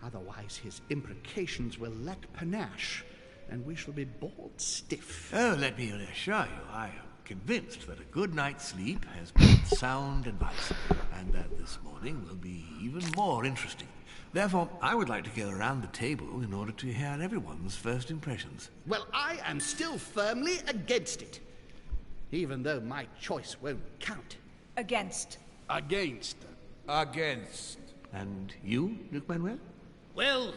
Otherwise, his imprecations will lack panache, and we shall be bored stiff. Oh, let me reassure you, I am convinced that a good night's sleep has been sound advice, and that this morning will be even more interesting. Therefore, I would like to go around the table in order to hear everyone's first impressions. Well, I am still firmly against it, even though my choice won't count. Against. Against. Against. And you, Duke Manuel? Well,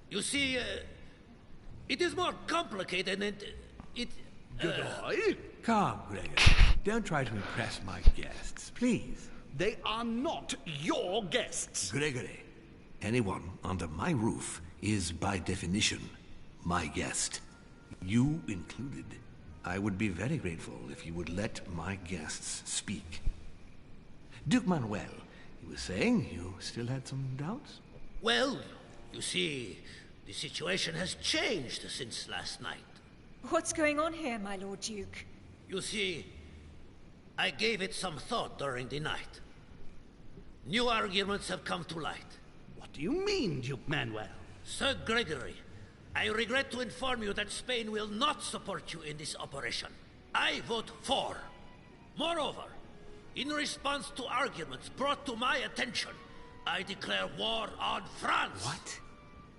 you see, it is more complicated and it... Goodbye. Calm, Gregor. Don't try to impress my guests, please. They are not your guests. Gregory, anyone under my roof is by definition my guest. You included. I would be very grateful if you would let my guests speak. Duke Manuel, you were saying you still had some doubts? Well, you see, the situation has changed since last night. What's going on here, my Lord Duke? You see, I gave it some thought during the night. New arguments have come to light. What do you mean, Duke Manuel? Sir Gregory, I regret to inform you that Spain will not support you in this operation. I vote for. Moreover, in response to arguments brought to my attention, I declare war on France. What?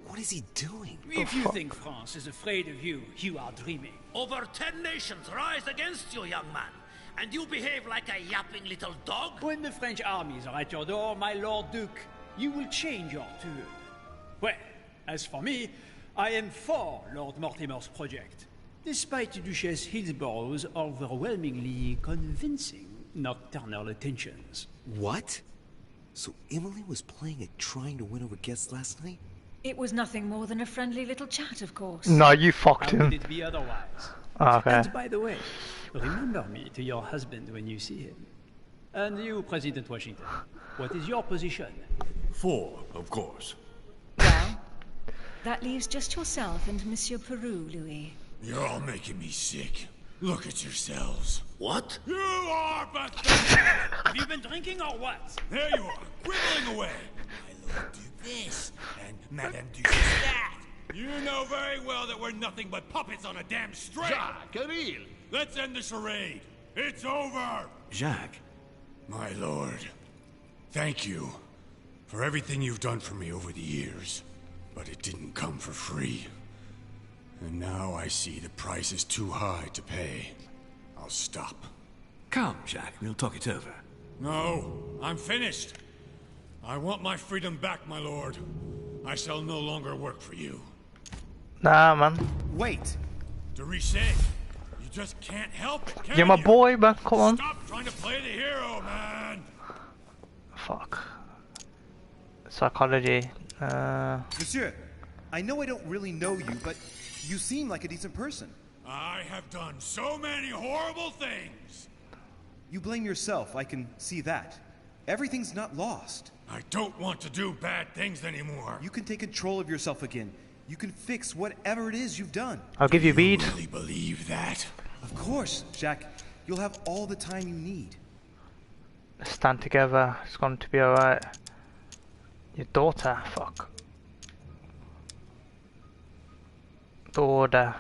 What is he doing? If you think France is afraid of you, you are dreaming. Over 10 nations rise against you, young man, and you behave like a yapping little dog? When the French armies are at your door, my Lord Duke, you will change your tune. Well, as for me, I am for Lord Mortimer's project, despite the Duchess Hillsborough's overwhelmingly convincing nocturnal attentions. What? So Emily was playing at trying to win over guests last night? It was nothing more than a friendly little chat, of course. No, you fucked How him. would it be otherwise? Okay. And by the way, remember me to your husband when you see him. And you, President Washington, what is your position? For, of course. Well, that leaves just yourself and Monsieur Peru, Louis. You're all making me sick. Look at yourselves. What? You are pathetic! Have you been drinking or what? There you are, quibbling away. My Lord Duke this, and Madame Duchess that. You know very well that we're nothing but puppets on a damn string. Jacques, Camille. Let's end the charade. It's over. Jacques. My lord, thank you for everything you've done for me over the years. But it didn't come for free. And now I see the price is too high to pay. I'll stop. Come, Jacques, we'll talk it over. No, I'm finished. I want my freedom back, my lord. I shall no longer work for you. Nah, man. Wait! De Richet, you just can't help it, can You're my you? boy, man. Come on. Stop trying to play the hero, man! Fuck. Psychology. Monsieur, I know I don't really know you, but you seem like a decent person. I have done so many horrible things! You blame yourself, I can see that. Everything's not lost. I don't want to do bad things anymore. You can take control of yourself again. You can fix whatever it is you've done. I'll give you bead. Really believe that? Of course, Jacques. You'll have all the time you need. Stand together. It's going to be alright. Your daughter. Fuck. Daughter.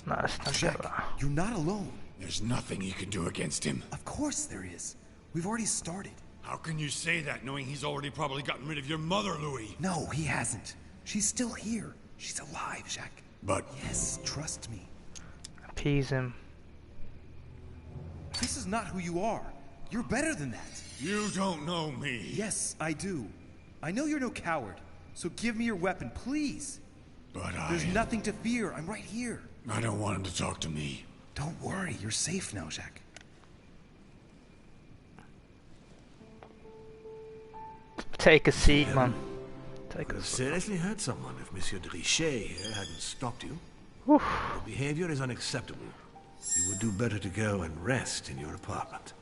No, stand Jacques, together. you're not alone. There's nothing you can do against him. Of course there is. We've already started. How can you say that, knowing he's already probably gotten rid of your mother, Louis? No, he hasn't. She's still here. She's alive, Jacques. But... Yes, trust me. Appease him. This is not who you are. You're better than that. You don't know me. Yes, I do. I know you're no coward, so give me your weapon, please. But There's nothing to fear. I'm right here. I don't want him to talk to me. Don't worry. You're safe now, Jacques. Take a seat, man. Take a seat. Seriously hurt someone if Monsieur de Richet here hadn't stopped you. Oof. Your behavior is unacceptable. You would do better to go and rest in your apartment.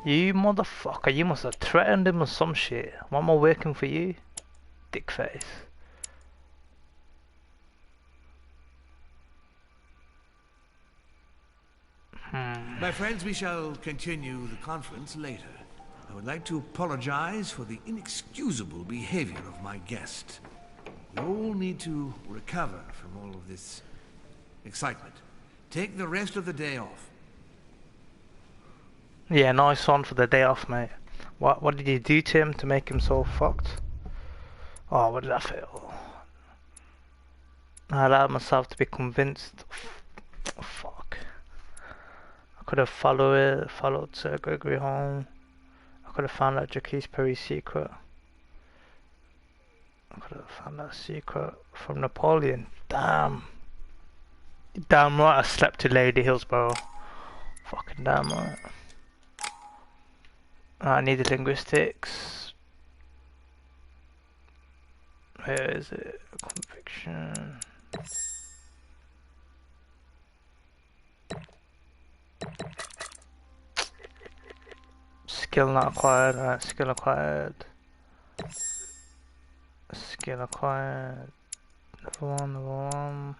You motherfucker, you must have threatened him or some shit. Why am I working for you? Dickface. My friends, we shall continue the conference later. I would like to apologize for the inexcusable behavior of my guest. We all need to recover from all of this excitement. Take the rest of the day off. Yeah, nice one for the day off, mate. What did you do to him to make him so fucked? Oh, what did I feel? I allowed myself to be convinced. Oh, fuck. I could have followed Sir Gregory home. I could have found out Jacques Perry's secret. I could have found that secret from Napoleon. Damn. Damn right I slept to Lady Hillsborough. Fucking damn right. I needed linguistics. Where is it? Conviction. Skill not acquired. Right, skill acquired. Skill acquired. Level 1, level 1.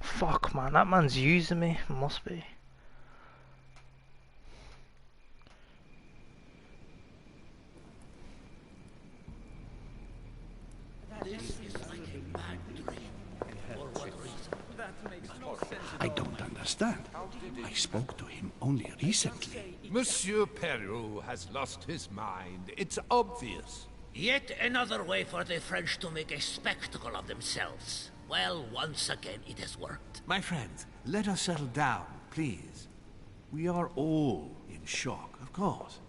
Fuck, man, that man's using me. Must be. I don't understand. I spoke to him only recently. Monsieur Peru has lost his mind. It's obvious. Yet another way for the French to make a spectacle of themselves. Well, once again, it has worked. My friends, let us settle down, please. We are all in shock, of course.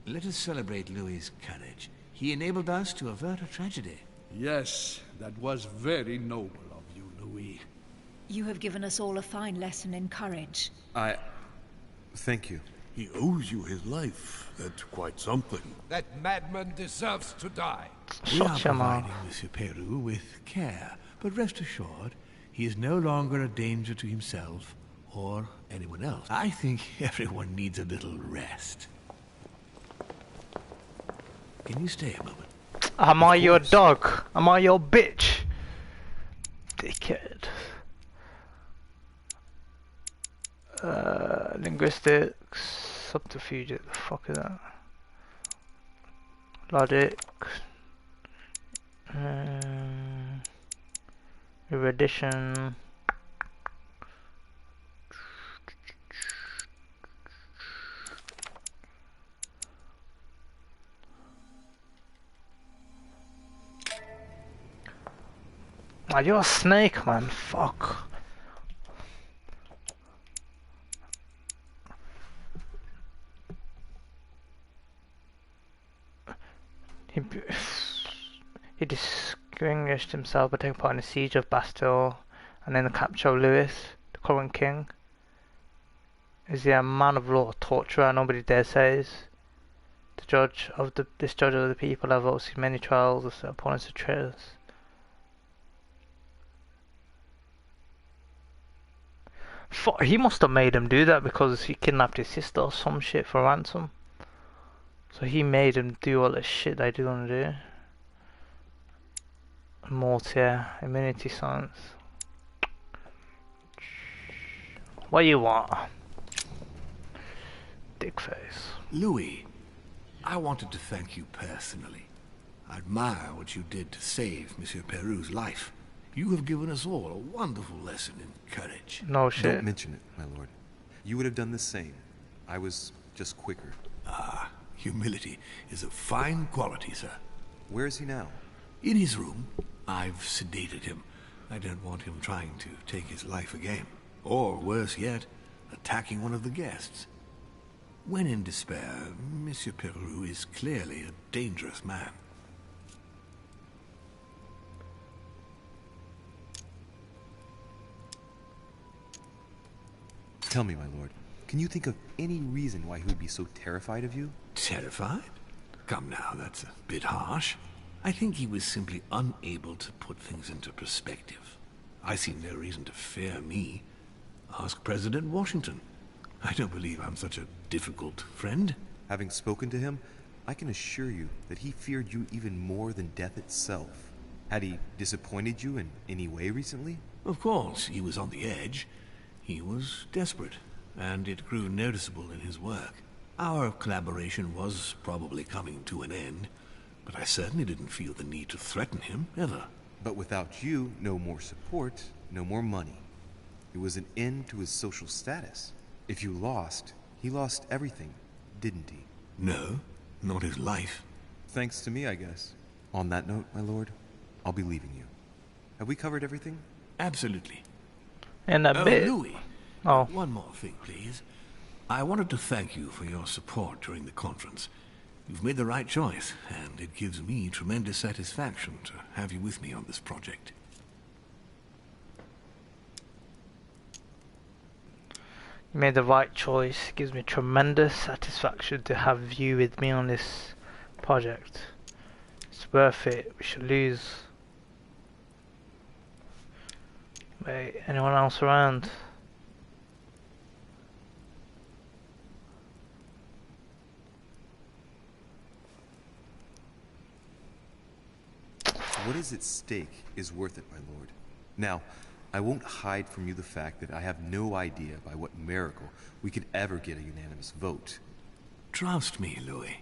Let us celebrate Louis's courage. He enabled us to avert a tragedy. Yes, that was very noble of you, Louis. You have given us all a fine lesson in courage. Thank you. He owes you his life. That's quite something. That madman deserves to die. We are providing Monsieur Peru with care. But rest assured, he is no longer a danger to himself or anyone else. I think everyone needs a little rest. Can you stay a moment? Am I your dog? Am I your bitch? Dickhead. Linguistics, subterfuge, the fuck is that? Logic. Erudition. Oh, you're a snake, man. Fuck. He distinguished himself by taking part in the siege of Bastille and then the capture of Louis, the current king. Is he a man of law, torturer, nobody dare says? This judge of the people have overseen many trials of opponents of traitors. Fuck, he must have made him do that because he kidnapped his sister or some shit for ransom. So he made him do all the shit they do want to do. Mortier, immunity science. What do you want? Dickface. Louis, I wanted to thank you personally. I admire what you did to save Monsieur Peru's life. You have given us all a wonderful lesson in courage. No shit. Don't mention it, my lord. You would have done the same. I was just quicker. Ah, humility is a fine quality, sir. Where is he now? In his room. I've sedated him. I don't want him trying to take his life again. Or, worse yet, attacking one of the guests. When in despair, Monsieur Peru is clearly a dangerous man. Tell me, my lord, can you think of any reason why he would be so terrified of you? Terrified? Come now, that's a bit harsh. I think he was simply unable to put things into perspective. I see no reason to fear me. Ask President Washington. I don't believe I'm such a difficult friend. Having spoken to him, I can assure you that he feared you even more than death itself. Had he disappointed you in any way recently? Of course, he was on the edge. He was desperate, and it grew noticeable in his work. Our collaboration was probably coming to an end, but I certainly didn't feel the need to threaten him, ever. But without you, no more support, no more money. It was an end to his social status. If you lost, he lost everything, didn't he? No, not his life. Thanks to me, I guess. On that note, my lord, I'll be leaving you. Have we covered everything? Absolutely. And a bit. Louis. Oh. One more thing, please. I wanted to thank you for your support during the conference. You've made the right choice, and it gives me tremendous satisfaction to have you with me on this project. You made the right choice. It gives me tremendous satisfaction to have you with me on this project. It's worth it. We should lose. Wait, anyone else around? What is at stake is worth it, my lord. Now, I won't hide from you the fact that I have no idea by what miracle we could ever get a unanimous vote. Trust me, Louis.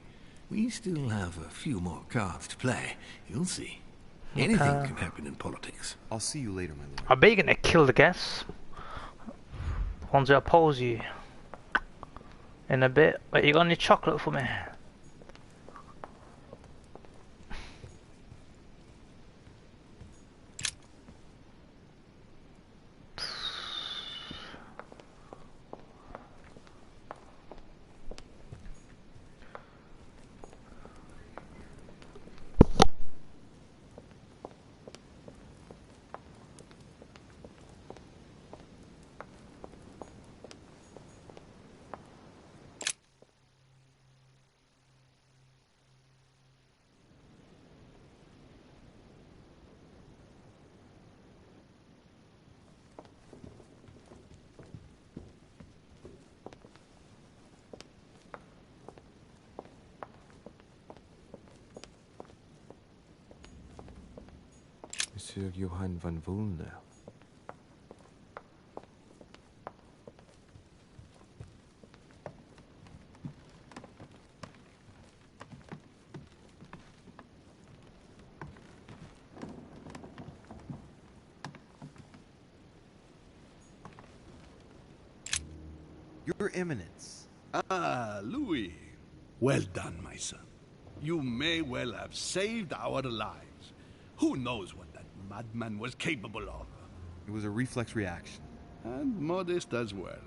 We still have a few more cards to play. You'll see. Anything can happen in politics. I'll see you later, my lord. I bet you're gonna kill the guests. Ones who oppose you. In a bit. Wait, you got any chocolate for me? Monsieur Johann van Vulner. Your Eminence. Ah, Louis. Well done, my son. You may well have saved our lives. Who knows what that madman was capable of? It was a reflex reaction. And modest as well.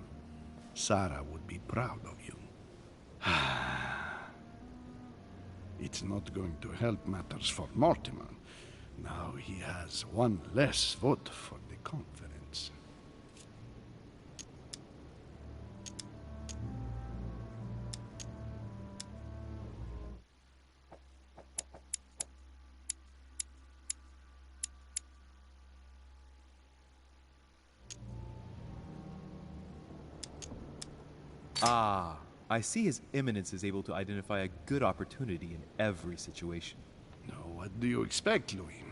Sarah would be proud of you. It's not going to help matters for Mortimer. Now he has one less vote for the conference. Ah, I see His Eminence is able to identify a good opportunity in every situation. Now, what do you expect, Louis?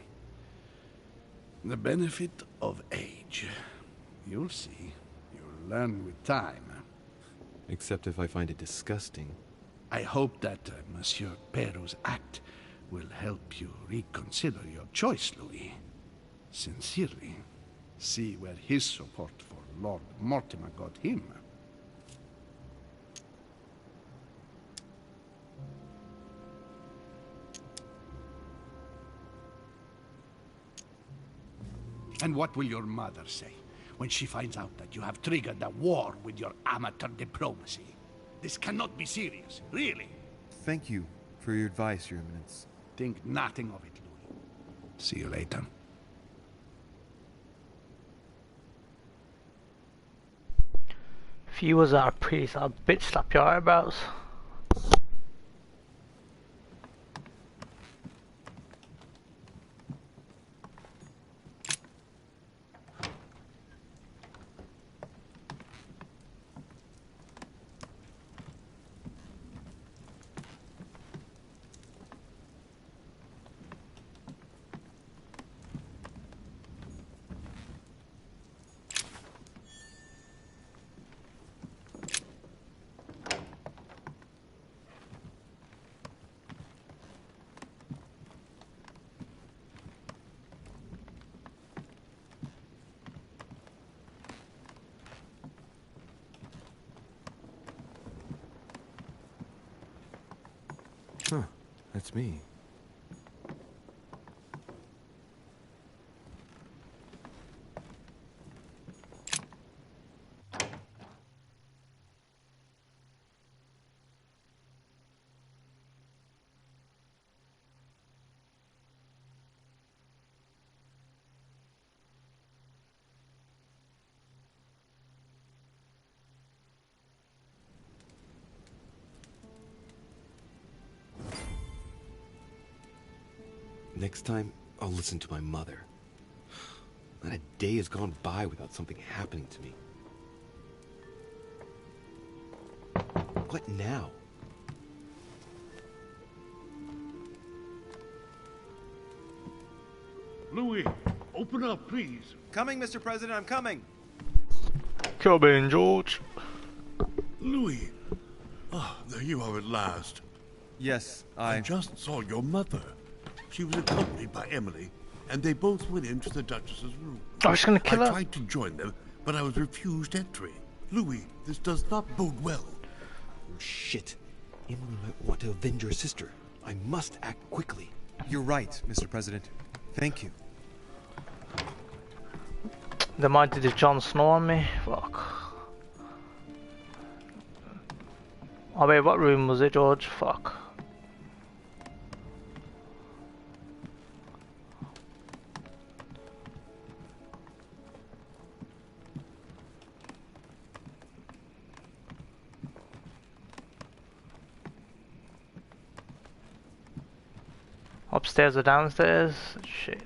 The benefit of age. You'll see. You'll learn with time. Except if I find it disgusting. I hope that Monsieur Perrault's act will help you reconsider your choice, Louis. Sincerely. See where his support for Lord Mortimer got him. And what will your mother say when she finds out that you have triggered a war with your amateur diplomacy? This cannot be serious, really. Thank you for your advice, Your Eminence. Think nothing of it, Louis. See you later. If you was our priest, I'd bitch slap your eyebrows. Huh, that's me. Next time, I'll listen to my mother. Not a day has gone by without something happening to me. What now? Louis, open up, please. Coming, Mr. President, I'm coming. Coming, George. Louis. Ah, there you are at last. Yes, I just saw your mother. She was accompanied by Emily, and they both went into the Duchess's room. I was gonna kill her. I tried to join them, but I was refused entry. Louis, this does not bode well. Oh, shit. Emily might want to avenge her sister. I must act quickly. You're right, Mr. President. Thank you. They might do the Jon Snow on me. Fuck. Oh wait, what room was it, George? Fuck. Upstairs or downstairs? Shit.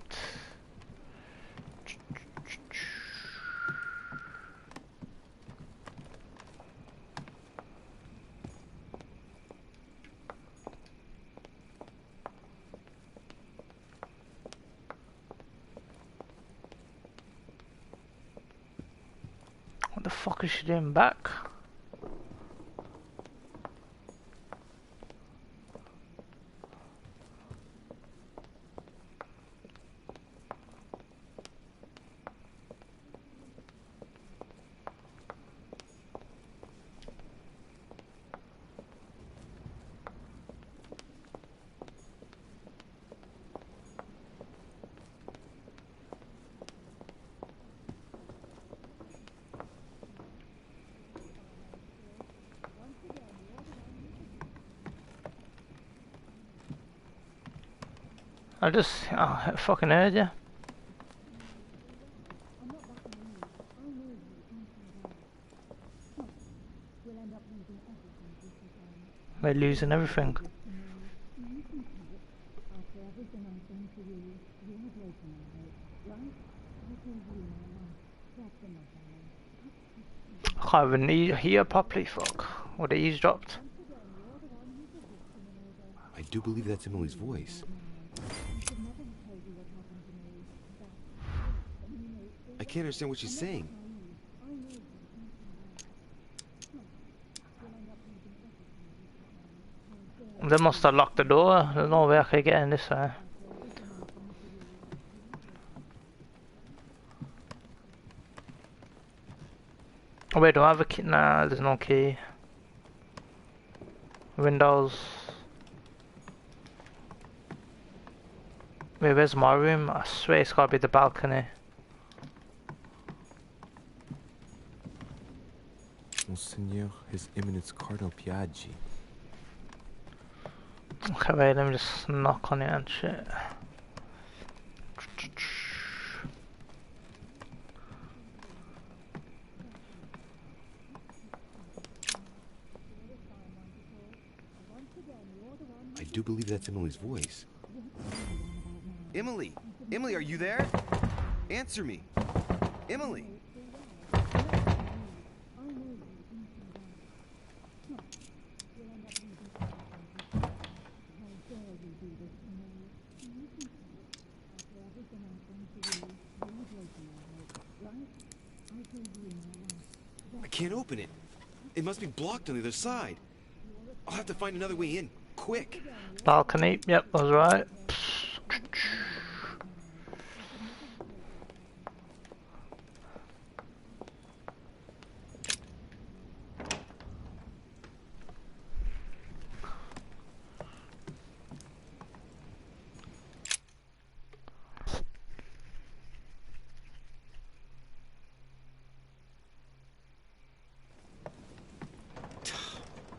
What the fuck is she doing back? I fucking heard you. We're losing everything. I can't even hear properly, fuck. Or the eavesdropped. I do believe that's Emily's voice. I can't understand what she's saying. They must have locked the door. There's no way I could get in this way. Oh, wait, do I have a key? Nah, there's no key. Windows. Wait, where's my room? I swear it's gotta be the balcony. Monseigneur, His Eminence Cardinal Piaggi. Okay, wait, let me just knock on it and shit. I do believe that's Emily's voice. Emily! Emily, are you there? Answer me! Emily! I can't open it. It must be blocked on the other side. I'll have to find another way in, quick. Balcony, yep, I was right.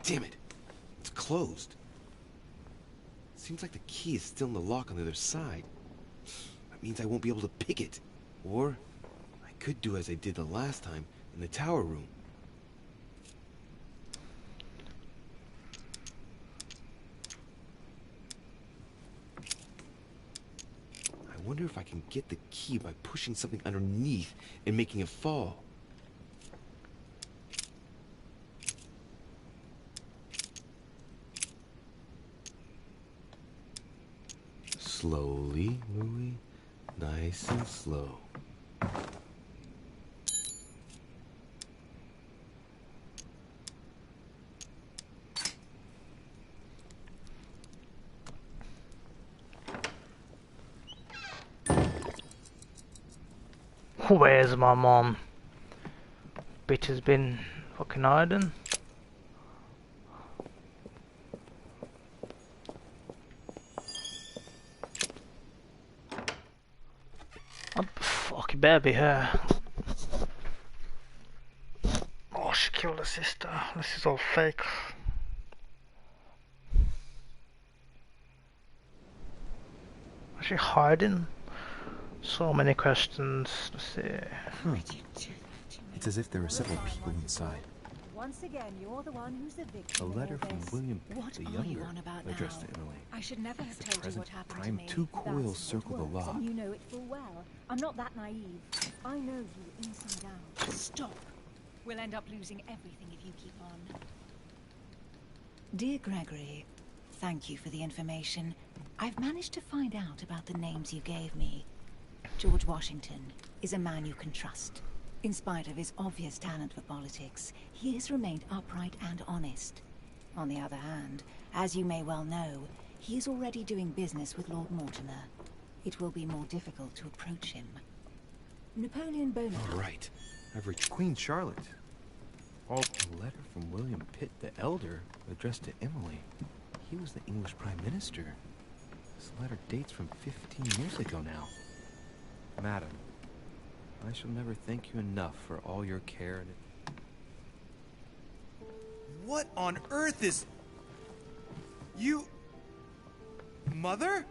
Damn it. It's closed. Seems like the key is still in the lock on the other side. That means I won't be able to pick it. Or I could do as I did the last time in the tower room. I wonder if I can get the key by pushing something underneath and making it fall. Slowly, Louis. Nice and slow. Where's my mom? Bitch has been fucking hiding. Oh, fuck, it better be her. Oh, she killed her sister. This is all fake. Is she hiding? So many questions. Let's see. It's as if there are several people inside. Once again, you're the one who's the victim. A letter of all from this. William What the are Younger, you on about addressed now? to Emily. I should never have At the told you present what happened time, to me. 2 coils That's circle the what works, lock. and you know it full well. I'm not that naive. I know you inside out. Stop. We'll end up losing everything if you keep on. Dear Gregory, thank you for the information. I've managed to find out about the names you gave me. George Washington is a man you can trust. In spite of his obvious talent for politics, he has remained upright and honest. On the other hand, as you may well know, he is already doing business with Lord Mortimer. It will be more difficult to approach him. Napoleon Bonaparte. All right. I've reached Queen Charlotte. A letter from William Pitt the Elder, addressed to Emily. He was the English Prime Minister. This letter dates from 15 years ago now. Madam, I shall never thank you enough for all your care and... What on earth is... You... Mother?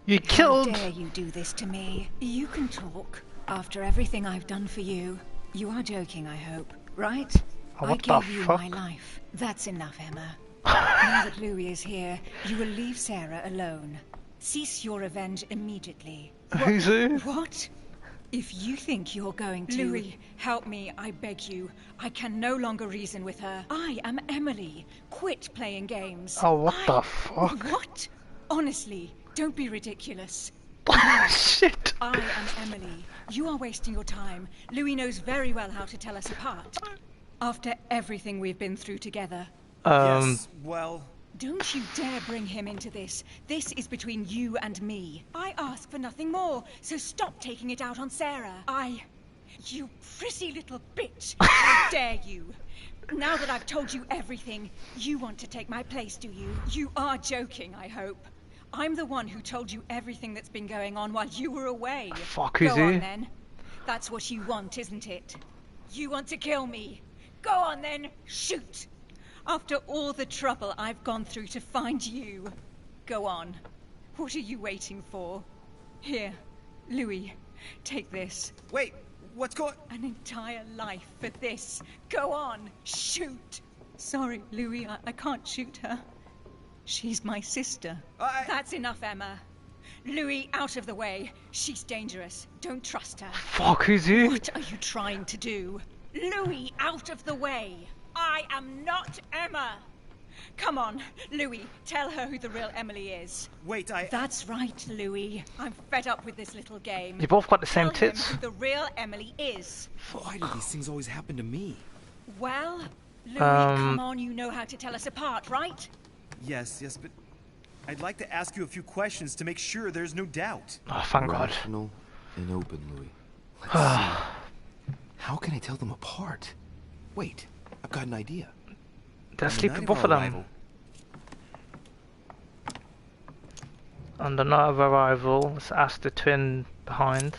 You killed... How dare you do this to me? You can talk. After everything I've done for you. You are joking, I hope, right? Oh, I what the gave you fuck? my life. That's enough, Emma. Now that Louis is here, you will leave Sarah alone. Cease your revenge immediately. Who's who? What? If you think you're going to... Louis, help me, I beg you. I can no longer reason with her. I am Emily. Quit playing games. Oh, what the fuck? What? Honestly, don't be ridiculous. Shit. I am Emily. You are wasting your time. Louis knows very well how to tell us apart. After everything we've been through together. Yes, well... Don't you dare bring him into this. This is between you and me. I ask for nothing more, so stop taking it out on Sarah. You pretty little bitch. How dare you? Now that I've told you everything, you want to take my place, do you? You are joking, I hope. I'm the one who told you everything that's been going on while you were away. Fuck is Go on he? then. That's what you want, isn't it? You want to kill me. Go on then, shoot. After all the trouble I've gone through to find you. Go on. What are you waiting for? Here, Louis, take this. Wait, what's going... An entire life for this. Go on, shoot. Sorry, Louis, I can't shoot her. She's my sister. That's enough, Emma. Louis, out of the way. She's dangerous. Don't trust her. Fuck, who's he? What are you trying to do? Louis, out of the way. I am not Emma. Come on, Louis, tell her who the real Emily is. Wait, That's right, Louis. I'm fed up with this little game. You both got the same Tell him tits. who the real Emily is. Why do these things always happen to me? Well, Louis, come on, you know how to tell us apart, right? Yes, but I'd like to ask you a few questions to make sure there's no doubt. Oh, thank God. Rational and open, Louis. Let's see. How can I tell them apart? Wait, I've got an idea. They're sleeping, both of them. On the night of arrival, let's ask the twin behind.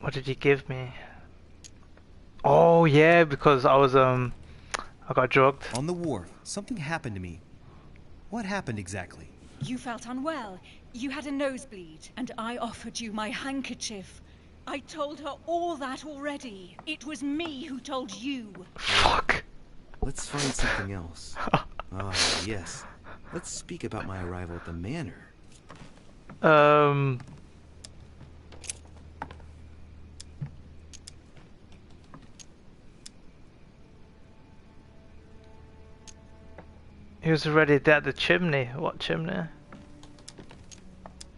What did he give me? Oh yeah, because I was I got drugged. On the wharf, something happened to me. What happened exactly? You felt unwell. You had a nosebleed, and I offered you my handkerchief. I told her all that already. It was me who told you. Fuck. Let's find something else. Yes. Let's speak about my arrival at the manor. He was already there at the chimney. What chimney?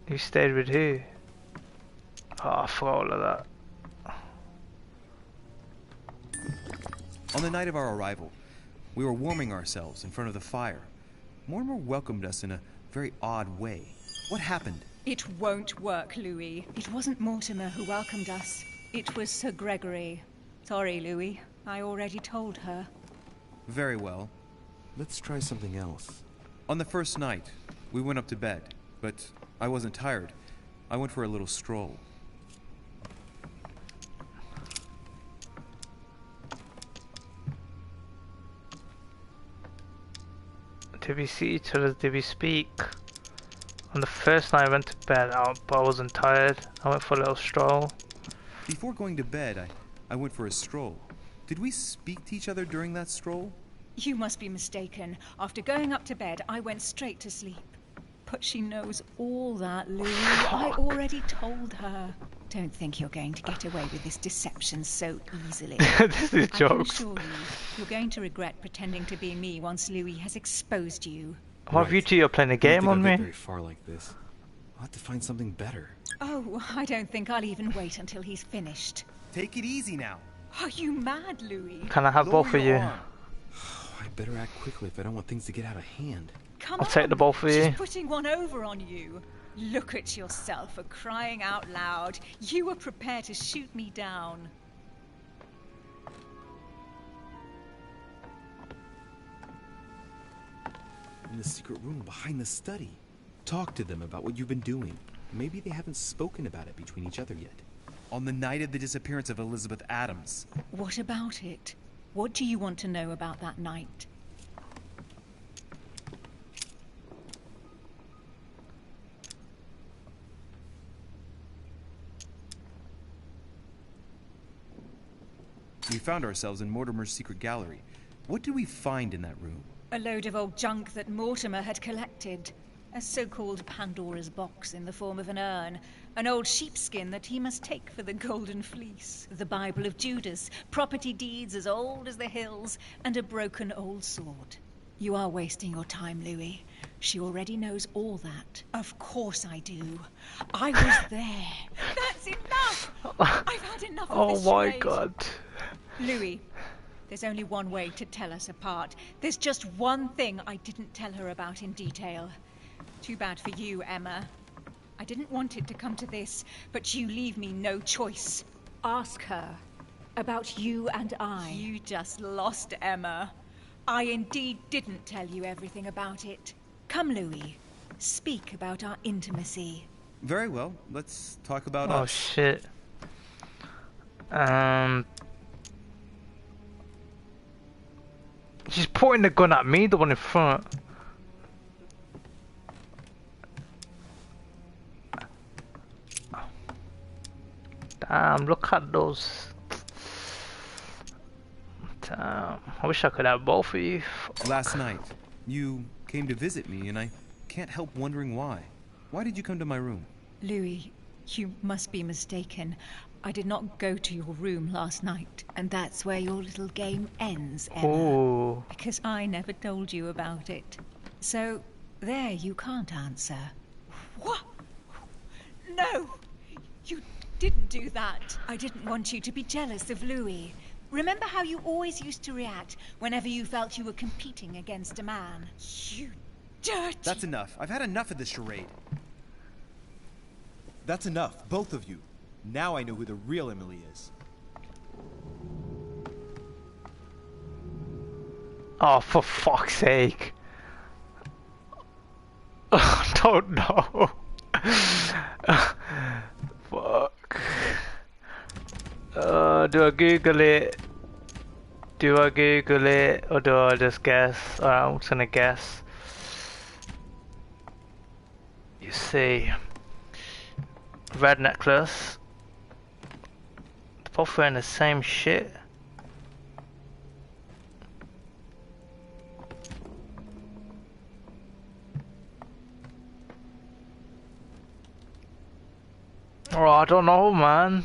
He stayed with who? Oh, I forgot all of that. On the night of our arrival, we were warming ourselves in front of the fire. Mortimer welcomed us in a very odd way. What happened? It won't work, Louis. It wasn't Mortimer who welcomed us. It was Sir Gregory. Sorry, Louis. I already told her. Very well. Let's try something else. On the first night, we went up to bed, but I wasn't tired. I went for a little stroll. Did we see each other? Did we speak? On the first night I went to bed, but I wasn't tired. I went for a little stroll. Before going to bed, I went for a stroll. Did we speak to each other during that stroll? You must be mistaken. After going up to bed, I went straight to sleep. But she knows all that, Louis. I already told her. Don't think you're going to get away with this deception so easily. This is jokes. I can assure you, you're going to regret pretending to be me once Louis has exposed you. What have you two? You're playing a game on I don't think me? I'll get very far like this. I'll have to find something better. Oh, I don't think I'll even wait until he's finished. Take it easy now. Are you mad, Louis? Can I have both of you? I better act quickly if I don't want things to get out of hand. Come I'll on, take the both of you. she's putting one over on you. Look at yourself for crying out loud. You were prepared to shoot me down. In the secret room behind the study. Talk to them about what you've been doing. Maybe they haven't spoken about it between each other yet. On the night of the disappearance of Elizabeth Adams. What about it? What do you want to know about that night? We found ourselves in Mortimer's secret gallery. What did we find in that room? A load of old junk that Mortimer had collected. A so-called Pandora's box in the form of an urn. An old sheepskin that he must take for the Golden Fleece. The Bible of Judas. Property deeds as old as the hills. And a broken old sword. You are wasting your time, Louis. She already knows all that. Of course I do. I was there. That's enough! I've had enough of this Oh my charade. god. Louis, there's only one way to tell us apart. There's just one thing I didn't tell her about in detail. Too bad for you, Emma. I didn't want it to come to this, but you leave me no choice. Ask her about you and I. You just lost, Emma. I indeed didn't tell you everything about it. Come, Louis. Speak about our intimacy. Very well. Let's talk about Oh us. shit. She's pointing the gun at me, the one in front. Damn, look at those. Damn, I wish I could have both of you. Fuck. Last night, you came to visit me, and I can't help wondering why. Why did you come to my room? Louis, you must be mistaken. I did not go to your room last night, and that's where your little game ends, Emma. Ooh. Because I never told you about it. So, there you can't answer. What? No! You didn't do that. I didn't want you to be jealous of Louis. Remember how you always used to react whenever you felt you were competing against a man? You dirty... That's enough. I've had enough of this charade. That's enough, both of you. Now I know who the real Emily is. Oh, for fuck's sake. Don't know. Fuck. Do I Google it? Do I Google it? Or do I just guess? I'm just gonna guess. You see. Red necklace. They're both wearing the same shit. Oh, I don't know, man.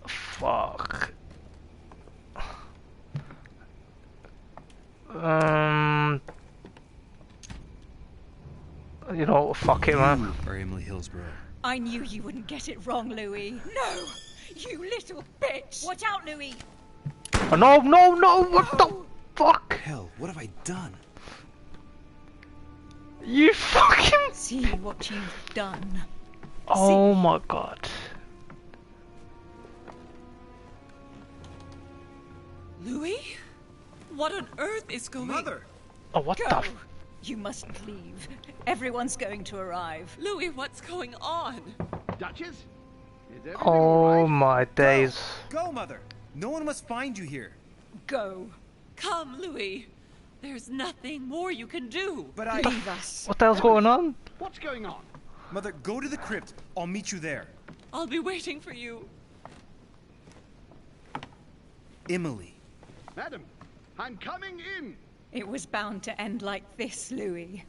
Fuck. You know, fuck it, man. You are Emily Hillsborough. I knew you wouldn't get it wrong, Louis. No! You little bitch! Watch out, Louis! Oh, no, no, no! What the fuck? Hell, what have I done? You fucking... See what you've done. Oh my god. Louis? What on earth is going on? Mother! Oh, what Go. the f... You mustn't leave. Everyone's going to arrive. Louis, what's going on? Duchess? Is everything Oh all right? my days. Go, Mother! No one must find you here. Go. Come, Louis. There's nothing more you can do. But I... Leave us. What the hell's going on? What's going on? Mother, go to the crypt. I'll meet you there. I'll be waiting for you. Emily. Madam, I'm coming in. It was bound to end like this, Louis.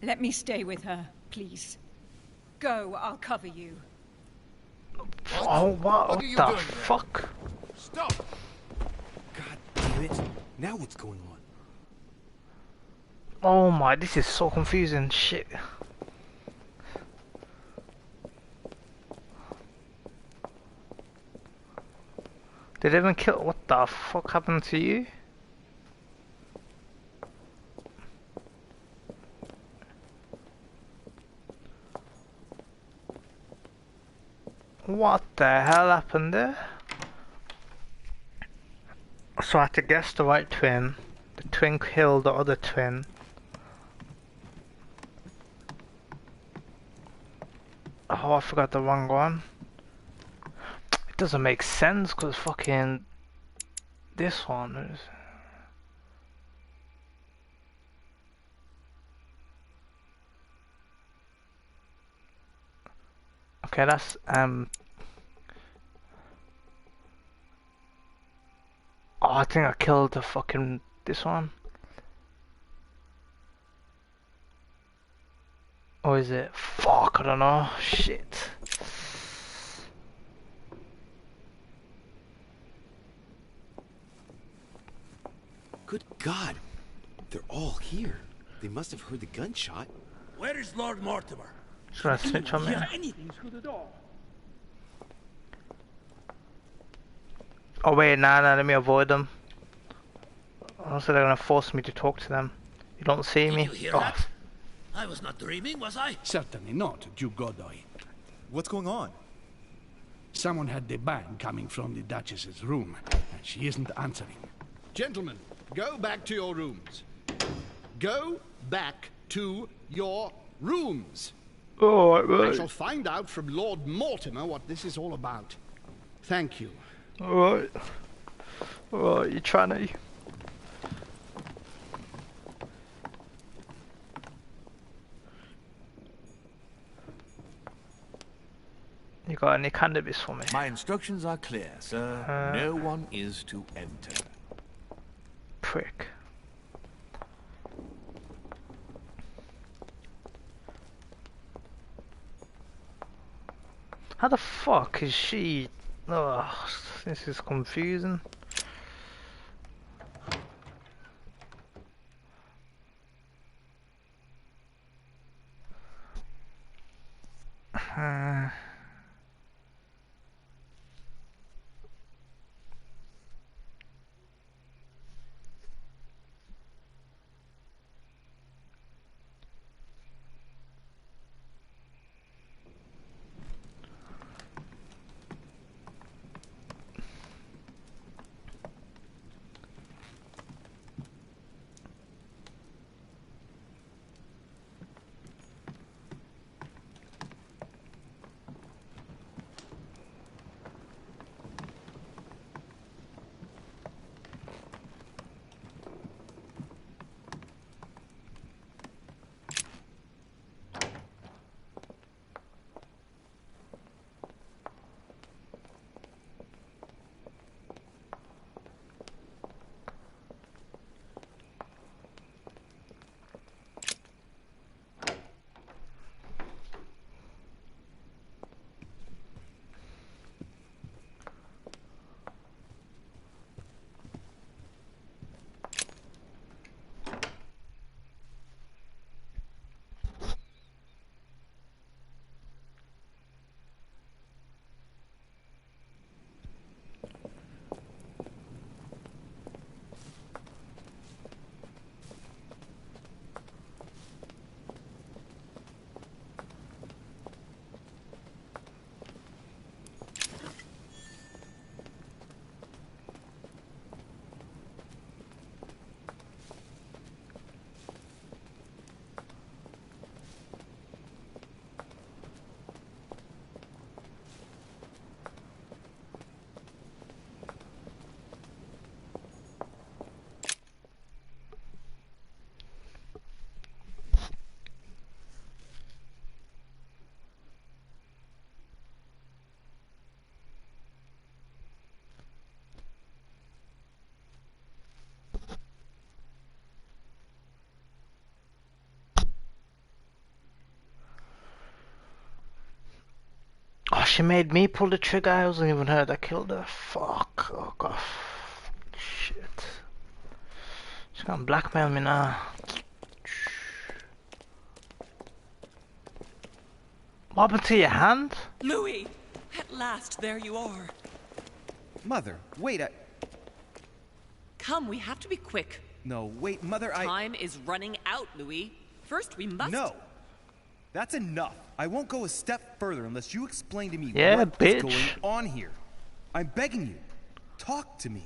Let me stay with her, please. Go, I'll cover you. Oh, what What are you the doing there? fuck? Stop! God damn it. Now what's going on? Oh my, this is so confusing. Shit. Did they even kill? What the fuck happened to you? What the hell happened there? So I had to guess the right twin. The twin killed the other twin. Oh, I forgot the wrong one. It doesn't make sense because fucking this one is. Okay, that's Oh, I think I killed the fucking this one. Or is it? Fuck, I don't know. Shit. Good God. They're all here. They must have heard the gunshot. Where is Lord Mortimer? Should I snitch on me? Anything through the door. Oh wait, nah, let me avoid them. Also, they're gonna force me to talk to them. You don't see me? Did you hear that? I was not dreaming, was I? Certainly not, Duke Godoy. What's going on? Someone had the bang coming from the Duchess's room, and she isn't answering. Gentlemen, go back to your rooms. Go back to your rooms. Alright, right. I shall find out from Lord Mortimer what this is all about. Thank you. Alright. Alright, you tranny. You got any cannabis for me? My instructions are clear, sir. No one is to enter. Prick. How the fuck is she? Ugh, this is confusing. Oh, she made me pull the trigger. I wasn't even her that killed her. Fuck. Oh god. Shit. She's gonna blackmail me now. What happened to your hand? Louis! At last, there you are. Mother, wait, Come, we have to be quick. No, wait, Mother, Time is running out, Louis. First, we must... No! That's enough. I won't go a step further unless you explain to me what's going on here. I'm begging you. Talk to me.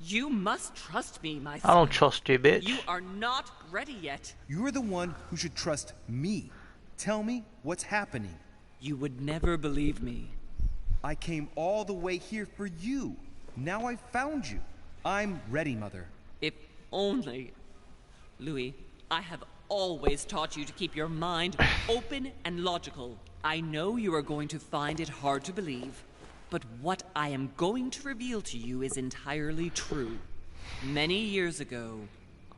You must trust me, my son. I don't trust you, bitch. You are not ready yet. You're the one who should trust me. Tell me what's happening. You would never believe me. I came all the way here for you. Now I've found you. I'm ready, Mother. If only... Louis, I have always taught you to keep your mind open and logical. I know you are going to find it hard to believe, but what I am going to reveal to you is entirely true. Many years ago,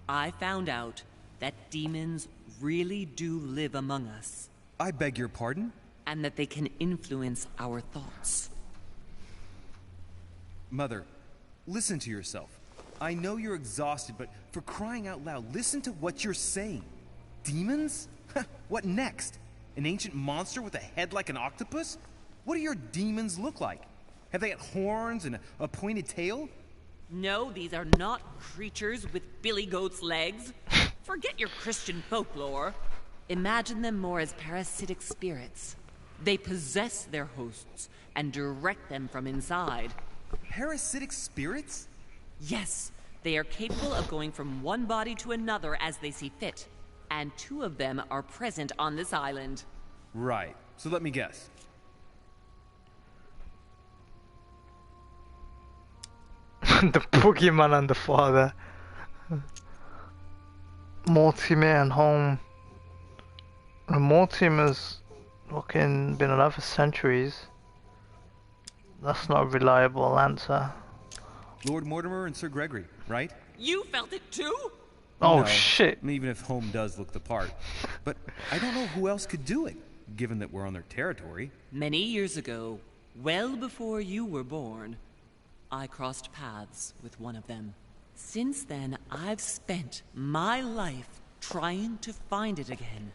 I found out that demons really do live among us. I beg your pardon? And that they can influence our thoughts. Mother, listen to yourself. I know you're exhausted, but for crying out loud, listen to what you're saying. Demons? What next? An ancient monster with a head like an octopus? What do your demons look like? Have they got horns and a pointed tail? No, these are not creatures with billy goat's legs. Forget your Christian folklore. Imagine them more as parasitic spirits. They possess their hosts and direct them from inside. Parasitic spirits? Yes, they are capable of going from one body to another as they see fit. And 2 of them are present on this island. Right. So let me guess. The boogeyman and the father. Mortimer and Home. Mortimer's fucking been alive for centuries. That's not a reliable answer. Lord Mortimer and Sir Gregory, right? You felt it too? Oh No, shit. Even if Home does look the part. But I don't know who else could do it, given that we're on their territory. Many years ago, well before you were born, I crossed paths with one of them. Since then, I've spent my life trying to find it again.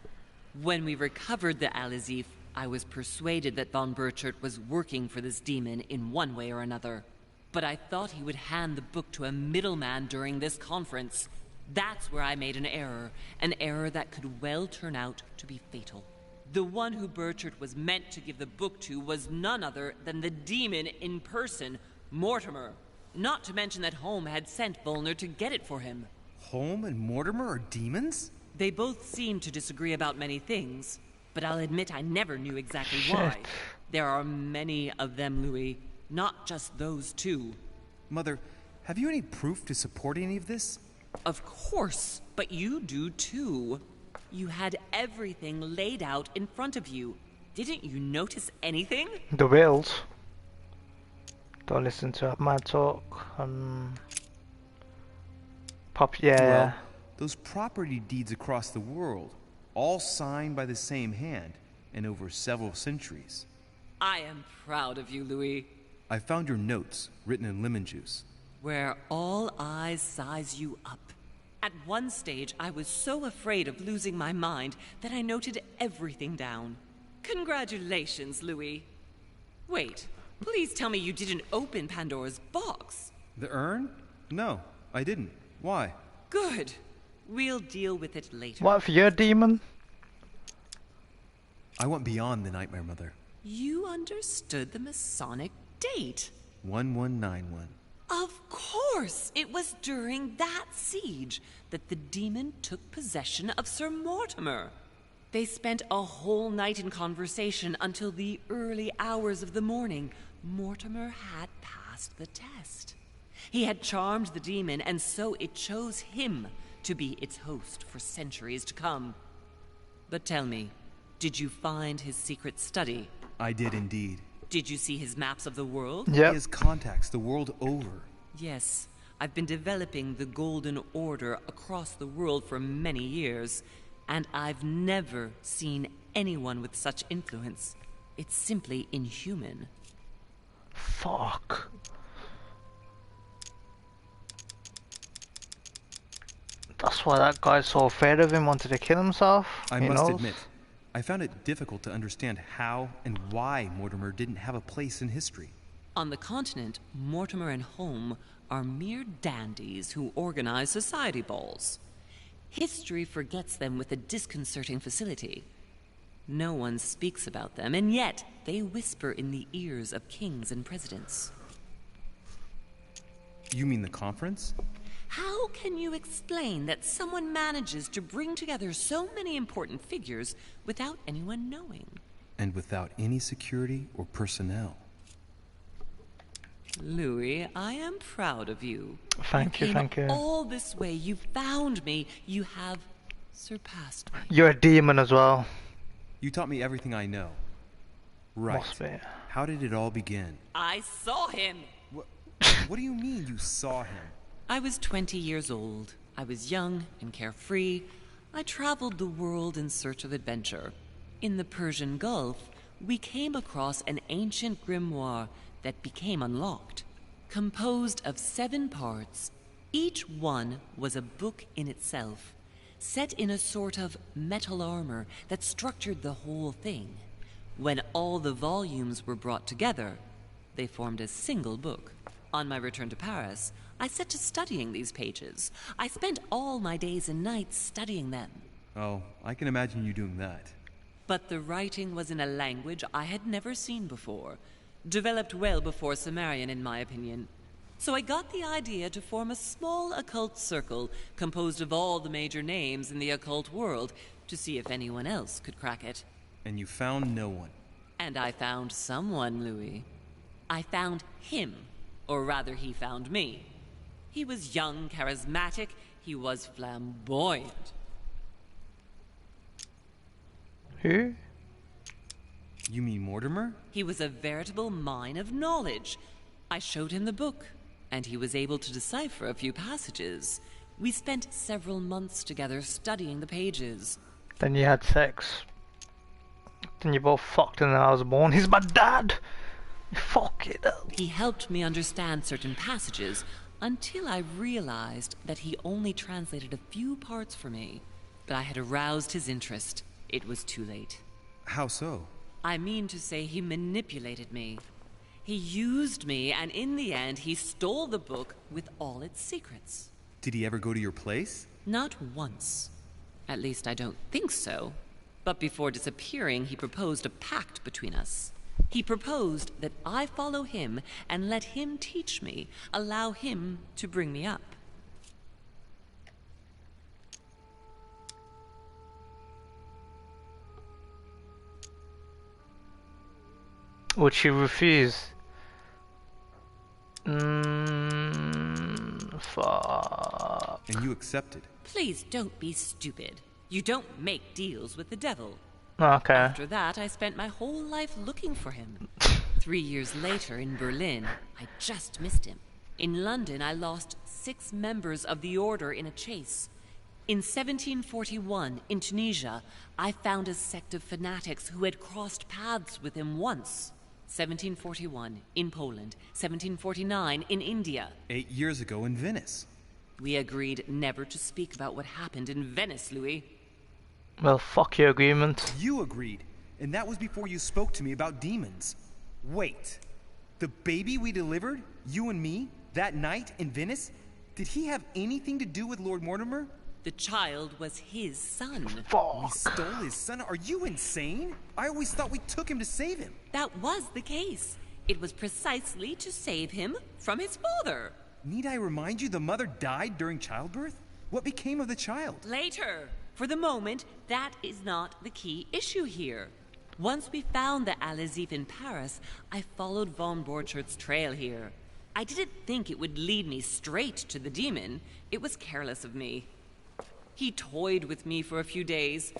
When we recovered the Alizif, I was persuaded that von Burchard was working for this demon in one way or another. But I thought he would hand the book to a middleman during this conference. That's where I made an error that could well turn out to be fatal. The one who Burchard was meant to give the book to was none other than the demon in person, Mortimer. Not to mention that Home had sent Volner to get it for him. Home and Mortimer are demons? They both seem to disagree about many things, but I'll admit I never knew exactly why. There are many of them, Louis, not just those 2. Mother, have you any proof to support any of this? Of course, but you do too. You had everything laid out in front of you. Didn't you notice anything? The wills. Don't listen to my talk. Pop, yeah. Well, those property deeds across the world, all signed by the same hand, and over several centuries. I am proud of you, Louis. I found your notes, written in lemon juice. Where all eyes size you up. At one stage, I was so afraid of losing my mind that I noted everything down. Congratulations, Louis. Wait, please tell me you didn't open Pandora's box. The urn? No, I didn't. Why? Good. We'll deal with it later. What if you're a demon? I went beyond the nightmare, Mother. You understood the Masonic date. 1191. Of course! It was during that siege that the demon took possession of Sir Mortimer. They spent a whole night in conversation until the early hours of the morning. Mortimer had passed the test. He had charmed the demon, and so it chose him to be its host for centuries to come. But tell me, did you find his secret study? I did indeed. Did you see his maps of the world? He has contacts the world over. Yes, I've been developing the Golden Order across the world for many years, and I've never seen anyone with such influence. It's simply inhuman. Fuck. That's why that guy's so afraid of him, wanted to kill himself. I must admit, I found it difficult to understand how and why Mortimer didn't have a place in history. On the continent, Mortimer and Home are mere dandies who organize society balls. History forgets them with a disconcerting facility. No one speaks about them, and yet they whisper in the ears of kings and presidents. You mean the conference? How can you explain that someone manages to bring together so many important figures without anyone knowing? And without any security or personnel. Louis, I am proud of you. Thank you, thank you. All this way, you found me. You have surpassed me. You're a demon as well. You taught me everything I know. Right. Must be. How did it all begin? I saw him. What do you mean you saw him? I was 20 years old. I was young and carefree. I traveled the world in search of adventure. In the Persian Gulf, we came across an ancient grimoire that became unlocked. Composed of 7 parts, Each one was a book in itself, set in a sort of metal armor that structured the whole thing. When all the volumes were brought together, they formed a single book. On my return to Paris, I set to studying these pages. I spent all my days and nights studying them. Oh, I can imagine you doing that. But the writing was in a language I had never seen before, developed well before Sumerian, in my opinion. So I got the idea to form a small occult circle composed of all the major names in the occult world to see if anyone else could crack it. And you found no one. And I found someone, Louis. I found him, or rather he found me. He was young, charismatic, he was flamboyant. Who? You mean Mortimer? He was a veritable mine of knowledge. I showed him the book, and he was able to decipher a few passages. We spent several months together studying the pages. Then you had sex. Then you both fucked and then I was born. He's my dad! Fuck it up. He helped me understand certain passages until I realized that he only translated a few parts for me. But I had aroused his interest. It was too late. How so? I mean to say he manipulated me. He used me, and in the end, he stole the book with all its secrets. Did he ever go to your place? Not once. At least I don't think so. But before disappearing, he proposed a pact between us. He proposed that I follow him and let him teach me, allow him to bring me up. Would she refuse? Fuck. And you accepted? Please don't be stupid. You don't make deals with the devil. Okay. After that, I spent my whole life looking for him. 3 years later, in Berlin, I just missed him. In London, I lost 6 members of the Order in a chase. In 1741, in Tunisia, I found a sect of fanatics who had crossed paths with him once. 1741, in Poland. 1749, in India. 8 years ago in Venice. We agreed never to speak about what happened in Venice, Louis. Well, fuck your agreement. You agreed, and that was before you spoke to me about demons. Wait, the baby we delivered, you and me, that night in Venice, did he have anything to do with Lord Mortimer? The child was his son. Fuck. We stole his son? Are you insane? I always thought we took him to save him. That was the case. It was precisely to save him from his father. Need I remind you the mother died during childbirth? What became of the child? Later. For the moment, that is not the key issue here. Once we found the Al-Azif in Paris, I followed von Borchart's trail here. I didn't think it would lead me straight to the demon. It was careless of me. He toyed with me for a few days,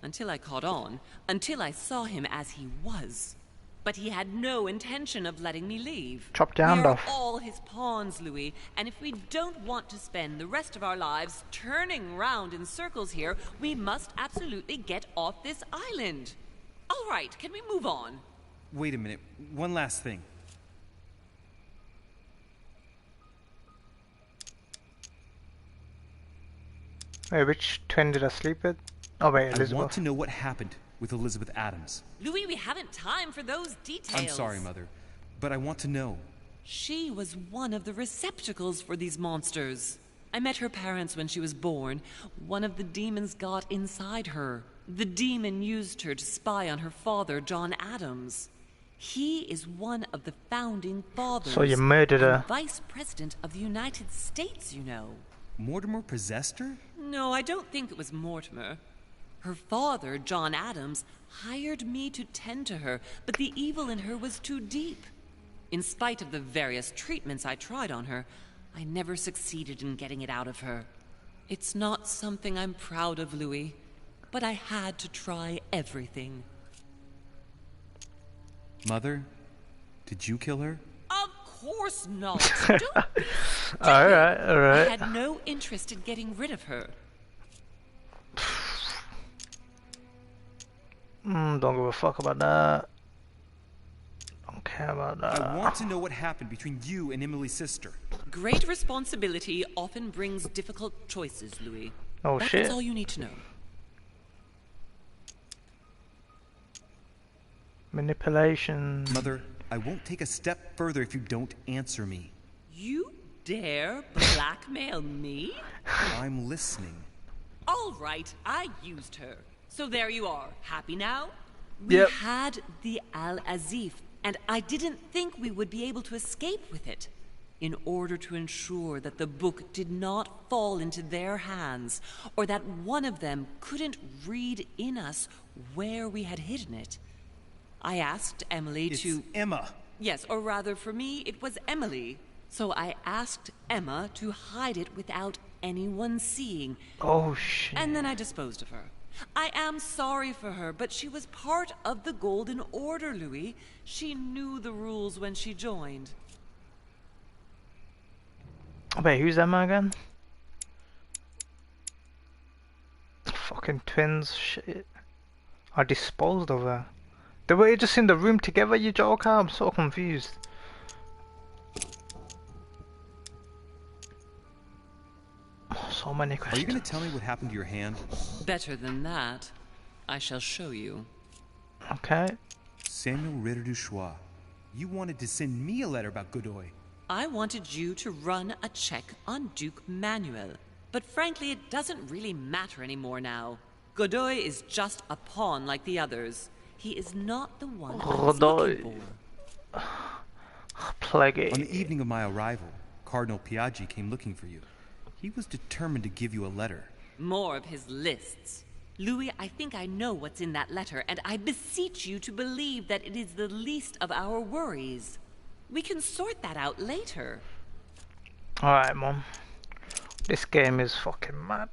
until I caught on, until I saw him as he was. But he had no intention of letting me leave. Chop down We are off. all his pawns, Louis, and if we don't want to spend the rest of our lives turning round in circles here, we must absolutely get off this island. All right, can we move on? Wait a minute, one last thing. Wait, which twin did I sleep with? Oh wait, Elizabeth. I want to know what happened with Elizabeth Adams. Louis, we haven't time for those details. I'm sorry, Mother, but I want to know. She was one of the receptacles for these monsters. I met her parents when she was born. One of the demons got inside her. The demon used her to spy on her father, John Adams. He is one of the founding fathers. So you murdered her. And Vice President of the United States, you know. Mortimer possessed her? No, I don't think it was Mortimer. Her father, John Adams, hired me to tend to her, but the evil in her was too deep. In spite of the various treatments I tried on her, I never succeeded in getting it out of her. It's not something I'm proud of, Louis, but I had to try everything. Mother, did you kill her? Of course not. Don't be stupid. Alright. I had no interest in getting rid of her. Don't give a fuck about that. Don't care about that. I want to know what happened between you and Emily's sister. Great responsibility often brings difficult choices, Louis. Oh, shit. That's all you need to know. Manipulation. Mother, I won't take a step further if you don't answer me. You dare blackmail me? I'm listening. All right, I used her. So there you are. Happy now? We Yep. had the Al-Azif, and I didn't think we would be able to escape with it. In order to ensure that the book did not fall into their hands, or that one of them couldn't read in us where we had hidden it, I asked Emily to... Emma. Yes, or rather for me, it was Emily. So I asked Emma to hide it without anyone seeing. Oh, shit. And then I disposed of her. I am sorry for her, but she was part of the Golden Order, Louis. She knew the rules when she joined. Wait, who's Emma again? Fucking twins, shit. I disposed of her. They were just in the room together, you joker? I'm so confused. So many Are questions. you going to tell me what happened to your hand? Better than that, I shall show you. Okay. Samuel Ritter du Choix, you wanted to send me a letter about Godoy. I wanted you to run a check on Duke Manuel. But frankly, it doesn't really matter anymore now. Godoy is just a pawn like the others. He is not the one I was looking for. Plague. On the evening of my arrival, Cardinal Piaggi came looking for you. He was determined to give you a letter. More of his lists. Louis, I think I know what's in that letter, and I beseech you to believe that it is the least of our worries. We can sort that out later. Alright, Mom. This game is fucking mad.